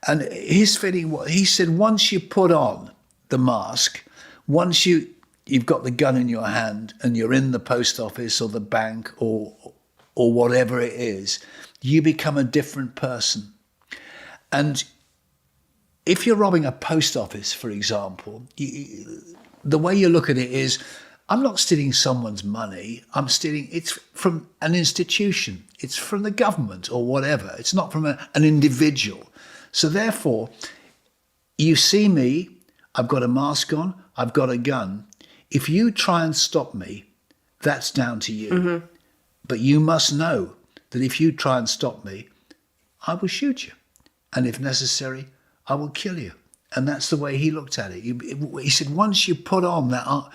And his feeling was, he said, once you put on the mask, once you've got the gun in your hand and you're in the post office or the bank or or whatever it is, you become a different person. And if you're robbing a post office, for example, the way you look at it is, I'm not stealing someone's money. It's from an institution. It's from the government or whatever. It's not from an individual. So therefore, you see me, I've got a mask on, I've got a gun. If you try and stop me, that's down to you. Mm-hmm. But you must know that if you try and stop me, I will shoot you. And if necessary, I will kill you. And that's the way he looked at it. He said, once you put on that arm,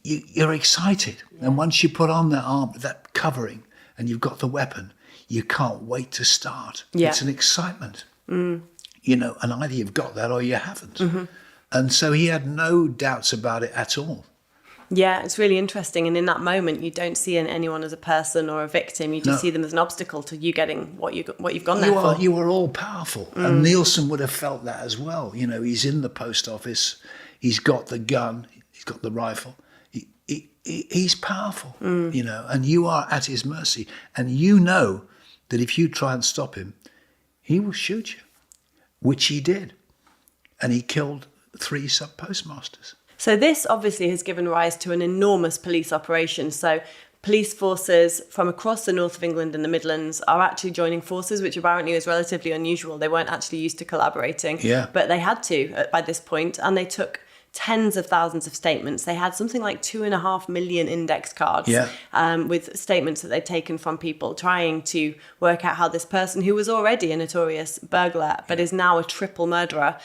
you're excited. And once you put on that arm, that covering, and you've got the weapon, you can't wait to start. Yeah. It's an excitement, and either you've got that or you haven't. Mm-hmm. And so he had no doubts about it at all. Yeah, it's really interesting. And in that moment, you don't see anyone as a person or a victim. You just see them as an obstacle to you getting what you've gone there for. You were all powerful. And Nilsen would have felt that as well. He's in the post office. He's got the gun. He's got the rifle. He's powerful, and you are at his mercy. And you know that if you try and stop him, he will shoot you, which he did. And he killed 3 sub-postmasters. So this obviously has given rise to an enormous police operation. So police forces from across the north of England and the Midlands are actually joining forces, which apparently is relatively unusual. They weren't actually used to collaborating, but they had to by this point, and they took tens of thousands of statements. They had something like 2.5 million index cards with statements that they'd taken from people trying to work out how this person, who was already a notorious burglar but is now a triple murderer,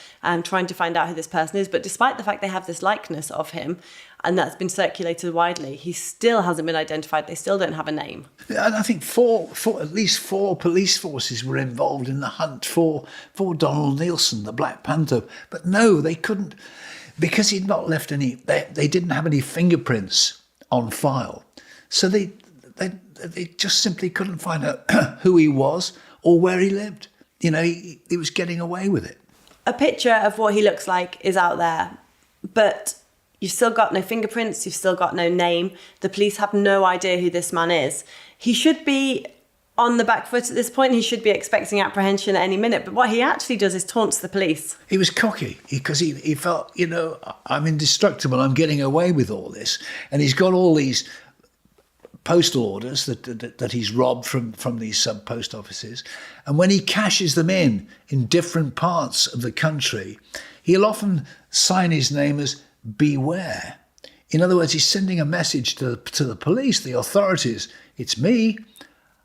trying to find out who this person is. But despite the fact they have this likeness of him, and that's been circulated widely, he still hasn't been identified. They still don't have a name. And I think at least four police forces were involved in the hunt for Donald Nilsen, the Black Panther. But no, they couldn't. Because he'd not left any, they didn't have any fingerprints on file. So they just simply couldn't find out who he was or where he lived. He was getting away with it. A picture of what he looks like is out there, but you've still got no fingerprints, you've still got no name. The police have no idea who this man is. He should be on the back foot at this point. He should be expecting apprehension at any minute. But what he actually does is taunts the police. He was cocky because he felt, I'm indestructible. I'm getting away with all this. And he's got all these postal orders that he's robbed from these sub-post offices. And when he cashes them in different parts of the country, he'll often sign his name as Beware. In other words, he's sending a message to the police, the authorities. It's me.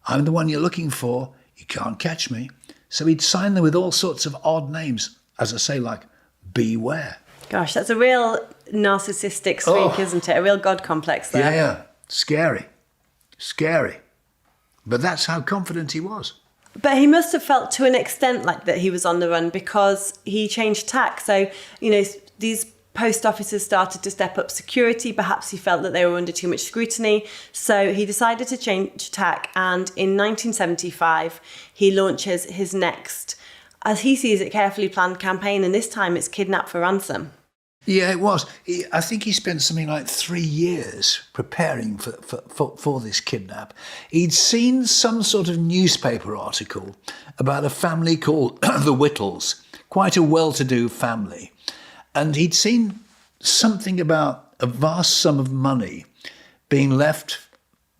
I'm the one you're looking for. You can't catch me. So he'd sign them with all sorts of odd names, as I say, like Beware. Gosh, that's a real narcissistic streak, isn't it? A real God complex there. Yeah. Scary. But that's how confident he was. But he must have felt to an extent like that he was on the run, because he changed tack. So, these post officers started to step up security. Perhaps he felt that they were under too much scrutiny. So he decided to change tack. And in 1975, he launches his next, as he sees it, carefully planned campaign. And this time it's kidnap for ransom. Yeah, it was. I think he spent something like 3 years preparing for this kidnap. He'd seen some sort of newspaper article about a family called the Whittles, quite a well-to-do family. And he'd seen something about a vast sum of money being left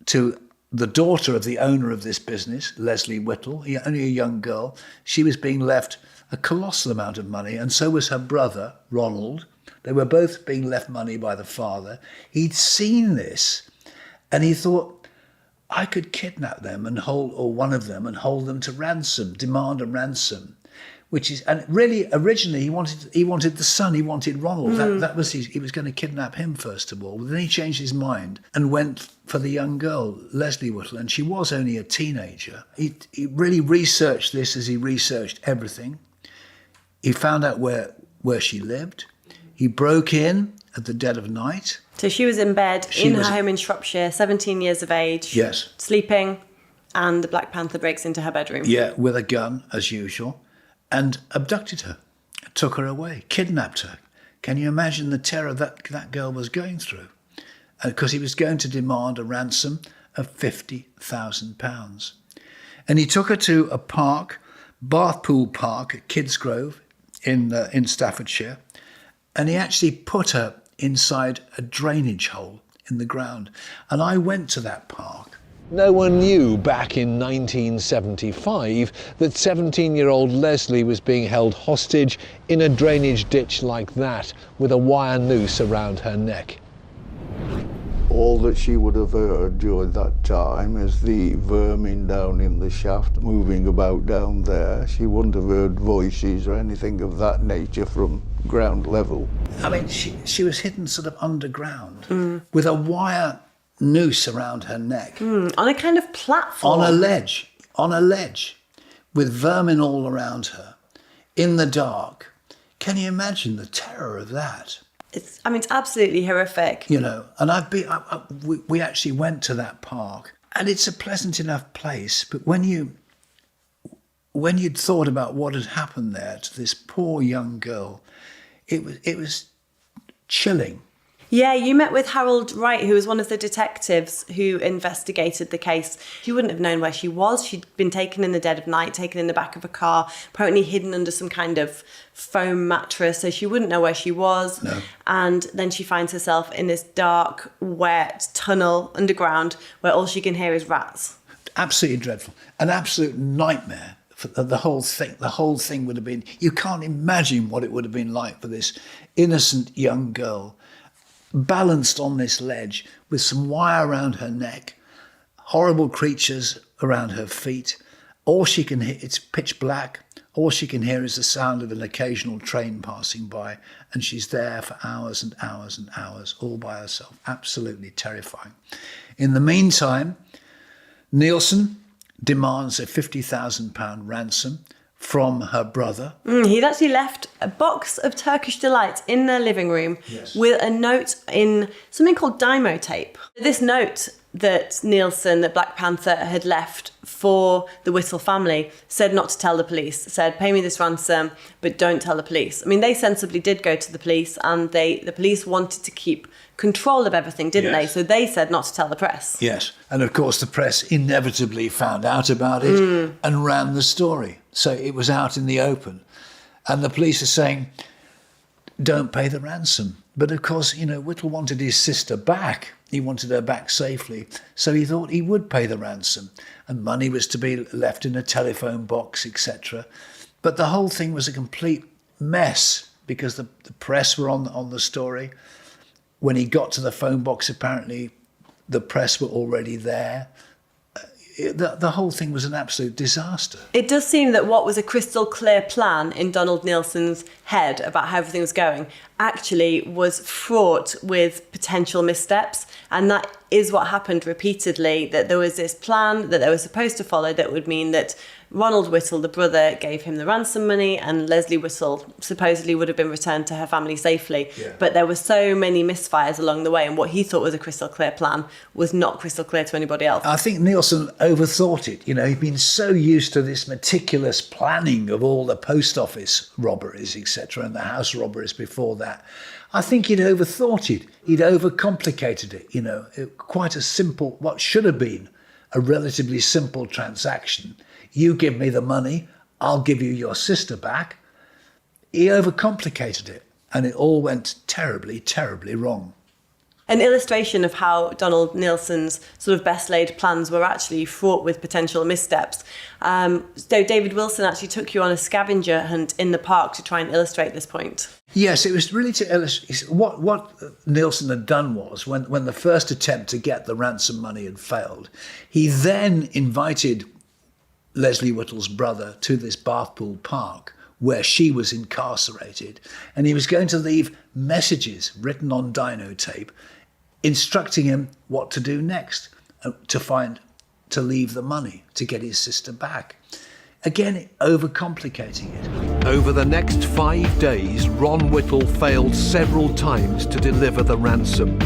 to the daughter of the owner of this business, Leslie Whittle, only a young girl. She was being left a colossal amount of money, and so was her brother, Ronald. They were both being left money by the father. He'd seen this, and he thought, I could kidnap them or one of them, and hold them to ransom, demand a ransom. And really, originally, he wanted the son, he wanted Ronald. That was he was going to kidnap him first of all. But then he changed his mind and went for the young girl, Leslie Whittle, and she was only a teenager. He really researched this as he researched everything. He found out where she lived. He broke in at the dead of night. So she was in bed in her home in Shropshire, 17 years of age. Yes. Sleeping, and the Black Panther breaks into her bedroom. Yeah, with a gun, as usual. And abducted her, took her away, kidnapped her. Can you imagine the terror that girl was going through? Because he was going to demand a ransom of £50,000. And he took her to a park, Bathpool Park at Kidsgrove in Staffordshire, and he actually put her inside a drainage hole in the ground. And I went to that park. No one knew back in 1975 that 17-year-old Leslie was being held hostage in a drainage ditch like that, with a wire noose around her neck. All that she would have heard during that time is the vermin down in the shaft moving about down there. She wouldn't have heard voices or anything of that nature from ground level. I mean, she was hidden sort of underground with a wire noose around her neck. On a kind of platform. On a ledge, with vermin all around her, in the dark. Can you imagine the terror of that? It's absolutely horrific. You know, and we actually went to that park, and it's a pleasant enough place, but when you'd thought about what had happened there to this poor young girl, it was chilling. Yeah, you met with Harold Wright, who was one of the detectives who investigated the case. She wouldn't have known where she was. She'd been taken in the dead of night, taken in the back of a car, apparently hidden under some kind of foam mattress, so she wouldn't know where she was. No. And then she finds herself in this dark, wet tunnel underground where all she can hear is rats. Absolutely dreadful. An absolute nightmare. The whole thing would have been, you can't imagine what it would have been like for this innocent young girl, balanced on this ledge with some wire around her neck, horrible creatures around her feet. All she can hear, it's pitch black, all she can hear is the sound of an occasional train passing by, and she's there for hours and hours and hours, all by herself. Absolutely terrifying. In the meantime, Nilsen demands a £50,000 ransom from her brother. He'd actually left a box of Turkish delights in their living room with a note in something called Dymo tape. This note that Black Panther had left for the Whittle family said not to tell the police, said pay me this ransom but don't tell the police. I mean, they sensibly did go to the police, and the police wanted to keep control of everything, didn't they? So they said not to tell the press. Yes, and of course the press inevitably found out about it and ran the story. So it was out in the open. And the police are saying, don't pay the ransom. But of course, you know, Whittle wanted his sister back. He wanted her back safely. So he thought he would pay the ransom. And money was to be left in a telephone box, etc. But the whole thing was a complete mess because the press were on the story. When he got to the phone box, apparently the press were already there. The whole thing was an absolute disaster. It does seem that what was a crystal clear plan in Donald Nilsen's head about how everything was going actually was fraught with potential missteps. And that is what happened repeatedly, that there was this plan that they were supposed to follow that would mean that Ronald Whittle, the brother, gave him the ransom money, and Leslie Whittle supposedly would have been returned to her family safely. Yeah. But there were so many misfires along the way, and what he thought was a crystal clear plan was not crystal clear to anybody else. I think Nilsen overthought it. You know, he'd been so used to this meticulous planning of all the post office robberies, etc., and the house robberies before that. I think he'd overthought it. He'd overcomplicated it, you know. Quite a simple, what should have been a relatively simple transaction. You give me the money, I'll give you your sister back. He overcomplicated it, and it all went terribly, terribly wrong. An illustration of how Donald Nilsen's sort of best laid plans were actually fraught with potential missteps. So David Wilson actually took you on a scavenger hunt in the park to try and illustrate this point. Yes, it was really to illustrate what Nilsen had done was when the first attempt to get the ransom money had failed, he then invited Leslie Whittle's brother to this Bathpool Park where she was incarcerated, and he was going to leave messages written on dyno tape instructing him what to do next, to leave the money, to get his sister back. Again, overcomplicating it. Over the next 5 days, Ron Whittle failed several times to deliver the ransom.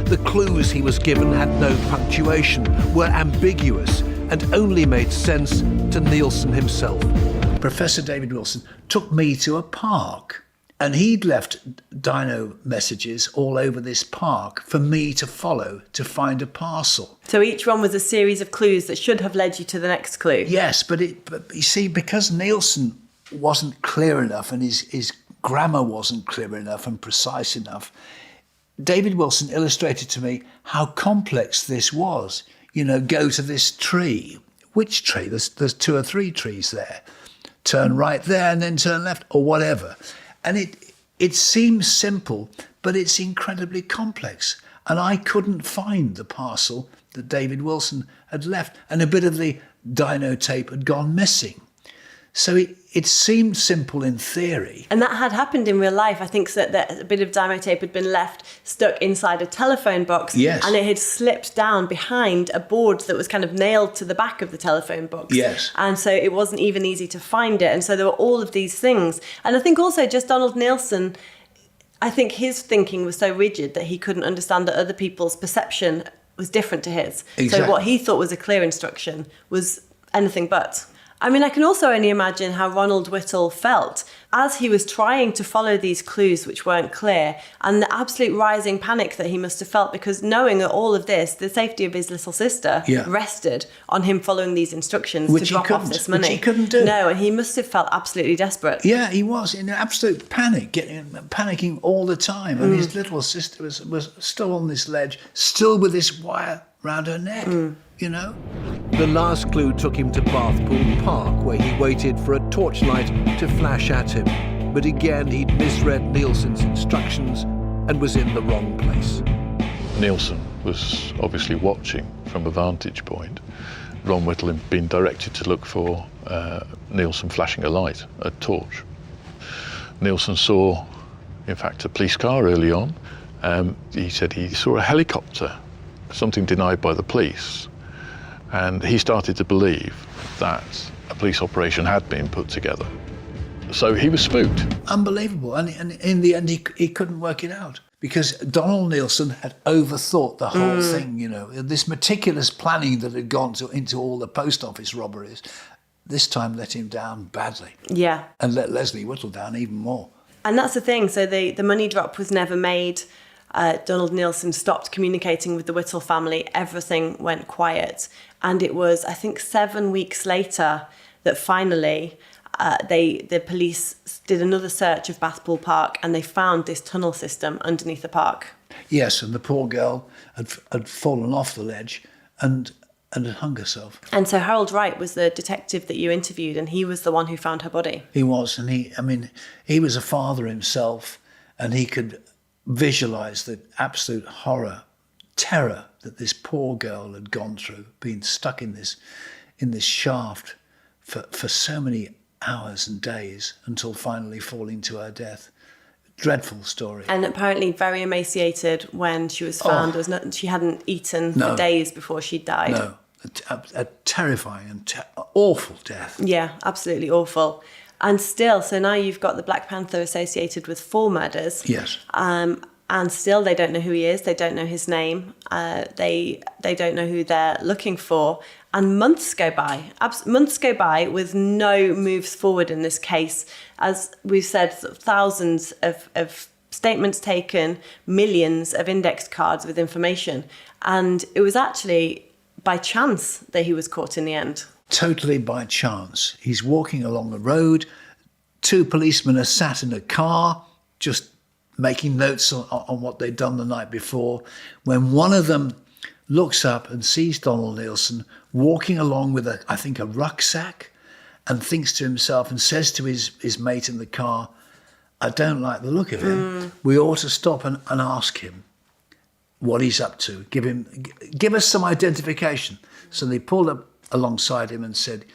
The clues he was given had no punctuation, were ambiguous, and only made sense to Nilsen himself. Professor David Wilson took me to a park And he'd left dino messages all over this park for me to follow to find a parcel. So each one was a series of clues that should have led you to the next clue. Yes, but you see, because Nilsen wasn't clear enough and his grammar wasn't clear enough and precise enough, David Wilson illustrated to me how complex this was. You know, go to this tree. Which tree? There's 2 or 3 trees there. Turn right there and then turn left, or whatever. And it seems simple, but it's incredibly complex. And I couldn't find the parcel that David Wilson had left, and a bit of the dino tape had gone missing. So it seemed simple in theory. And that had happened in real life. I think that a bit of dino tape had been left stuck inside a telephone box. Yes. And it had slipped down behind a board that was kind of nailed to the back of the telephone box. Yes. And so it wasn't even easy to find it. And so there were all of these things. And I think also just Donald Nilsen, I think his thinking was so rigid that he couldn't understand that other people's perception was different to his. Exactly. So what he thought was a clear instruction was anything but. I mean, I can also only imagine how Ronald Whittle felt as he was trying to follow these clues which weren't clear, and the absolute rising panic that he must have felt, because knowing that all of this, the safety of his little sister, rested on him following these instructions to drop off this money. Which he couldn't do. No, and he must have felt absolutely desperate. Yeah, he was in absolute panic, panicking all the time. And his little sister was still on this ledge, still with this wire round her neck, you know? The last clue took him to Bathpool Park, where he waited for a torchlight to flash at him. But again, he'd misread Nilsen's instructions and was in the wrong place. Nilsen was obviously watching from a vantage point. Ron Whittle had been directed to look for Nilsen flashing a light, a torch. Nilsen saw, in fact, a police car early on. He said he saw a helicopter, something denied by the police. And he started to believe that a police operation had been put together. So he was spooked. Unbelievable. And in the end, he couldn't work it out, because Donald Nilsen had overthought the whole thing, you know. This meticulous planning that had gone into all the post office robberies, this time let him down badly. Yeah. And let Leslie Whittle down even more. And that's the thing. So the money drop was never made. Donald Nilsen stopped communicating with the Whittle family. Everything went quiet. And it was, I think, 7 weeks later that finally the police did another search of Bathpool Park, and they found this tunnel system underneath the park. Yes, and the poor girl had fallen off the ledge and had hung herself. And so Harold Wright was the detective that you interviewed, and he was the one who found her body. He was, and he was a father himself, and he could visualise the absolute terror that this poor girl had gone through, being stuck in this shaft for so many hours and days until finally falling to her death. Dreadful story. And apparently very emaciated when she was found. She hadn't eaten for days before she died. No, a terrifying and awful death. Yeah, absolutely awful. And still, so now you've got the Black Panther associated with 4 murders. Yes. And still they don't know who he is. They don't know his name. They don't know who they're looking for. And months go by with no moves forward in this case. As we've said, thousands of statements taken, millions of index cards with information. And it was actually by chance that he was caught in the end. Totally by chance. He's walking along the road. 2 policemen are sat in a car, just making notes on what they'd done the night before, when one of them looks up and sees Donald Nilsen walking along with, I think, a rucksack, and thinks to himself and says to his mate in the car, I don't like the look of him. We ought to stop and ask him what he's up to. Give us some identification. So they pulled up alongside him and said,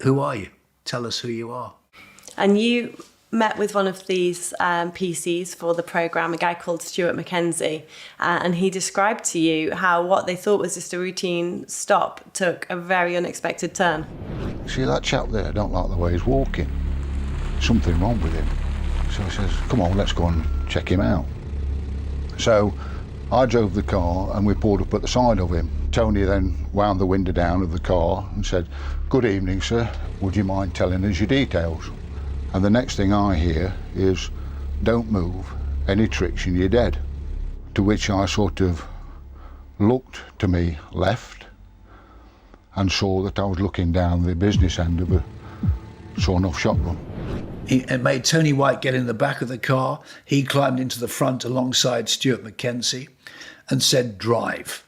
who are you? Tell us who you are. And you met with one of these PCs for the programme, a guy called Stuart Mackenzie, and he described to you how what they thought was just a routine stop took a very unexpected turn. See that chap there, I don't like the way he's walking. Something wrong with him. So he says, come on, let's go and check him out. So I drove the car and we pulled up at the side of him. Tony then wound the window down of the car and said, good evening, sir. Would you mind telling us your details? And the next thing I hear is don't move, any tricks and you're dead. To which I sort of looked to me left and saw that I was looking down the business end of a sawn-off shotgun. It made Tony White get in the back of the car. He climbed into the front alongside Stuart Mackenzie and said, drive.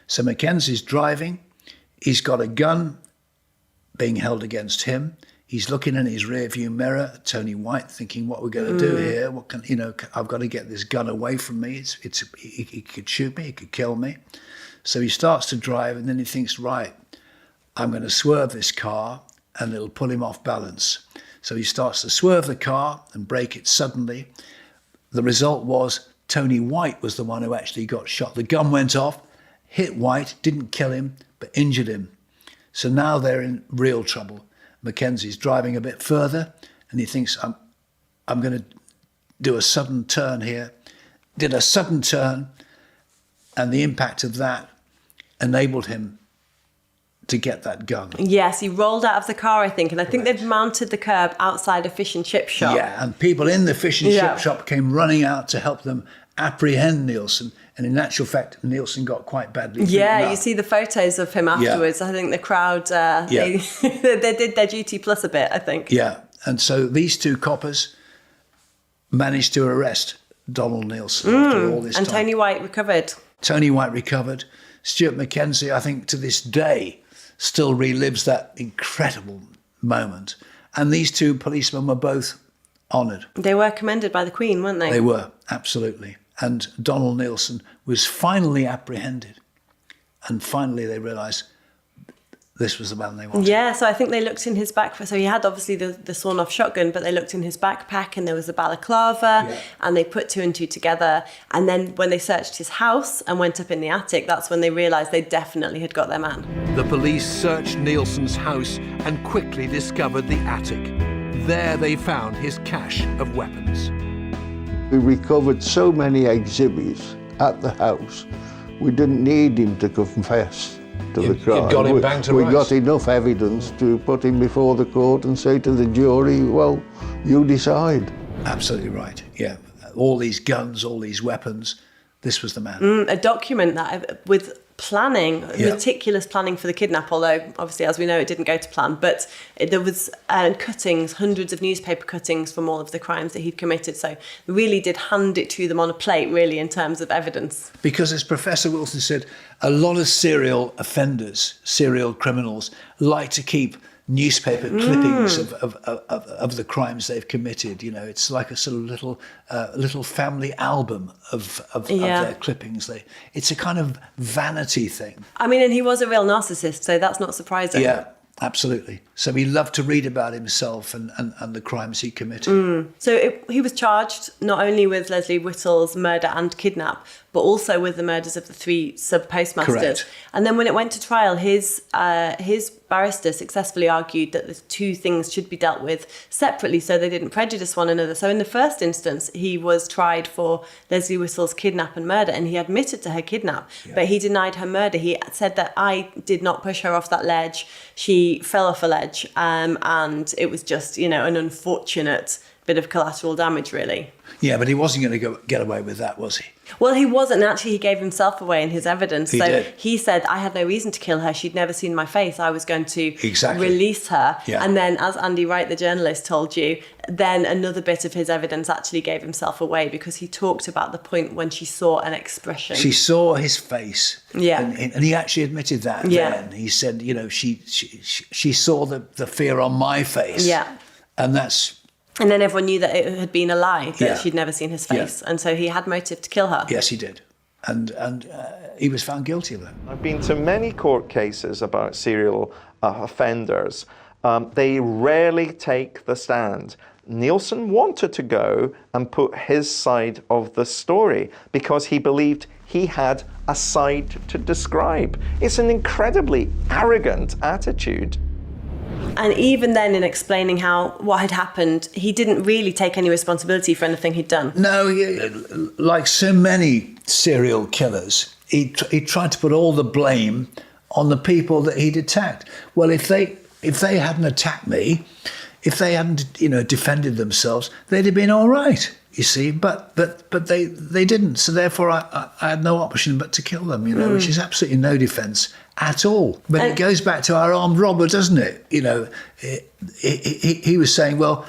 So Mackenzie's driving. He's got a gun being held against him. He's looking in his rearview mirror at Tony White, thinking, what we're going to do here? What can, I've got to get this gun away from me. He could shoot me, he could kill me. So he starts to drive, and then he thinks, right, I'm going to swerve this car and it'll pull him off balance. So he starts to swerve the car and brake it suddenly. The result was Tony White was the one who actually got shot. The gun went off, hit White, didn't kill him, but injured him. So now they're in real trouble. Mackenzie's driving a bit further and he thinks, I'm going to do a sudden turn here. Did a sudden turn, and the impact of that enabled him to get that gun. Yes, he rolled out of the car, I think, and I think they'd mounted the curb outside a fish and chip shop. Yeah, and people in the fish and chip shop came running out to help them apprehend Nilsen, and in actual fact, Nilsen got quite badly beaten up. You see the photos of him afterwards. I think the crowd, they did their duty plus a bit, I think. Yeah, and so these two coppers managed to arrest Donald Nilsen after all this time. And Tony White recovered. Tony White recovered. Stuart Mackenzie, I think, to this day, still relives that incredible moment. And these two policemen were both honoured. They were commended by the Queen, weren't they? They were, absolutely. And Donald Nilsen was finally apprehended. And finally they realised this was the man they wanted. Yeah, so I think they looked in his back. So he had obviously the sawn-off shotgun, but they looked in his backpack and there was a balaclava, and they put two and two together. And then when they searched his house and went up in the attic, that's when they realised they definitely had got their man. The police searched Nilsen's house and quickly discovered the attic. There they found his cache of weapons. We recovered so many exhibits at the house, we didn't need him to confess to the crime. You'd got him bang to rights. We got enough evidence to put him before the court and say to the jury, well, you decide. Absolutely right, yeah. All these guns, all these weapons, this was the man. A document that with planning, meticulous planning for the kidnap, although obviously, as we know, it didn't go to plan, but there was cuttings, hundreds of newspaper cuttings from all of the crimes that he'd committed. So really did hand it to them on a plate, really, in terms of evidence. Because as Professor Wilson said, a lot of serial offenders, serial criminals, like to keep newspaper clippings of the crimes they've committed. You know, it's like a sort of little family album of their clippings. It's a kind of vanity thing. I mean, and he was a real narcissist, so that's not surprising. Yeah, absolutely. So he loved to read about himself and the crimes he committed. So he was charged not only with Leslie Whittle's murder and kidnap, but also with the murders of the three sub-postmasters. Correct. And then when it went to trial, his barrister successfully argued that the two things should be dealt with separately so they didn't prejudice one another. So in the first instance, he was tried for Leslie Whittle's kidnap and murder, and he admitted to her kidnap, but he denied her murder. He said that I did not push her off that ledge. She fell off a ledge, and it was just, an unfortunate bit of collateral damage, really. Yeah, but he wasn't going to get away with that, was he? Well, he wasn't. Actually, he gave himself away in his evidence. He did. He said, I had no reason to kill her. She'd never seen my face. I was going to release her. Yeah. And then, as Andy Wright, the journalist, told you, then another bit of his evidence actually gave himself away because he talked about the point when she saw an expression. She saw his face. Yeah. And he actually admitted that then. He said, she saw the fear on my face. Yeah. And that's... And then everyone knew that it had been a lie, that she'd never seen his face. And so he had motive to kill her. Yes, he did. And he was found guilty of that. I've been to many court cases about serial offenders. They rarely take the stand. Nilsen wanted to go and put his side of the story because he believed he had a side to describe. It's an incredibly arrogant attitude. And even then, in explaining what had happened, he didn't really take any responsibility for anything he'd done. No, like so many serial killers, he tried to put all the blame on the people that he'd attacked. Well, if they hadn't attacked me, if they hadn't, defended themselves, they'd have been all right, you see. But they didn't. So therefore, I had no option but to kill them, which is absolutely no defence at all. But it goes back to our armed robber, doesn't it? He was saying, well,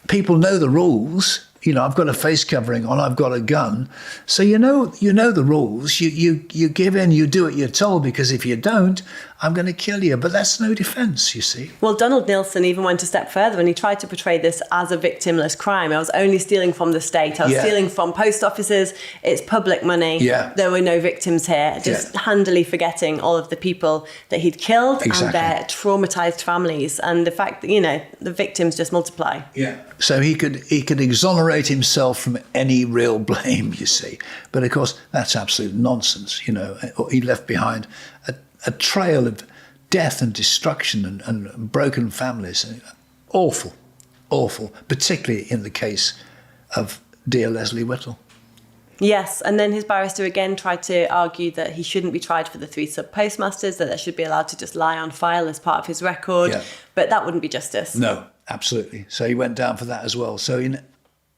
people know the rules. I've got a face covering on, I've got a gun. So you know the rules. You give in, you do what you're told, because if you don't, I'm going to kill you. But that's no defence, you see. Well, Donald Nilsen even went a step further and he tried to portray this as a victimless crime. I was only stealing from the state. I was stealing from post offices. It's public money. Yeah. There were no victims here. Just handily forgetting all of the people that he'd killed and their traumatised families. And the fact that, the victims just multiply. Yeah. So he could exonerate himself from any real blame, you see. But of course, that's absolute nonsense. He left behind a trail of death and destruction and broken families. Awful, awful, particularly in the case of dear Leslie Whittle. Yes, and then his barrister again tried to argue that he shouldn't be tried for the 3 sub-postmasters, that they should be allowed to just lie on file as part of his record. Yeah. But that wouldn't be justice. No, absolutely. So he went down for that as well. So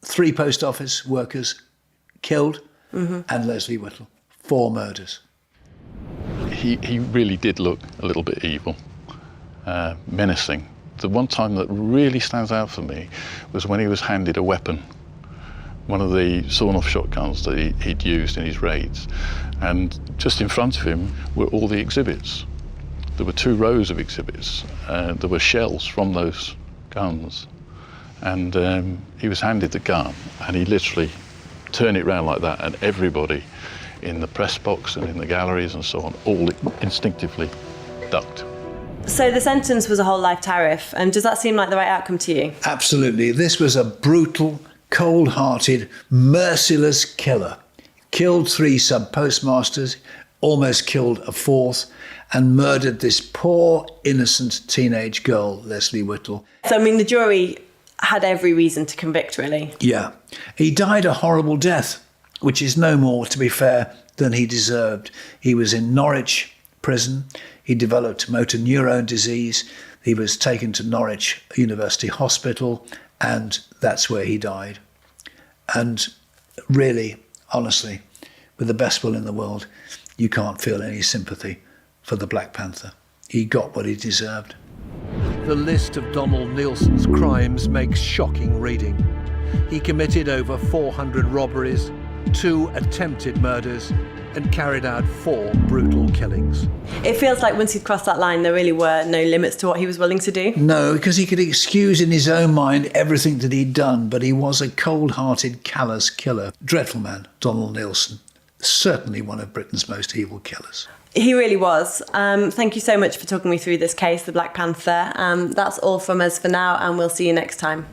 3 post office workers killed and Leslie Whittle. 4 murders. He really did look a little bit evil, menacing. The one time that really stands out for me was when he was handed a weapon, one of the sawn-off shotguns that he'd used in his raids, and just in front of him were all the exhibits. There were 2 rows of exhibits. There were shells from those guns, and he was handed the gun, and he literally turned it round like that, and everybody in the press box and in the galleries and so on all instinctively ducked. So the sentence was a whole life tariff, and does that seem like the right outcome to you? Absolutely. This was a brutal, cold-hearted, merciless killer. Killed 3 sub-postmasters, almost killed a 4th, and murdered this poor, innocent teenage girl, Leslie Whittle. So, the jury had every reason to convict, really. Yeah. He died a horrible death, which is no more, to be fair, than he deserved. He was in Norwich prison. He developed motor neurone disease. He was taken to Norwich University Hospital, and that's where he died. And really, honestly, with the best will in the world, you can't feel any sympathy for the Black Panther. He got what he deserved. The list of Donald Nilsen's crimes makes shocking reading. He committed over 400 robberies, 2 attempted murders, and carried out 4 brutal killings. It feels like once he'd crossed that line, there really were no limits to what he was willing to do. No, because he could excuse in his own mind everything that he'd done, but he was a cold-hearted, callous killer. Dreadful man, Donald Nilsen. Certainly one of Britain's most evil killers. He really was. Thank you so much for talking me through this case, the Black Panther. That's all from us for now, and we'll see you next time.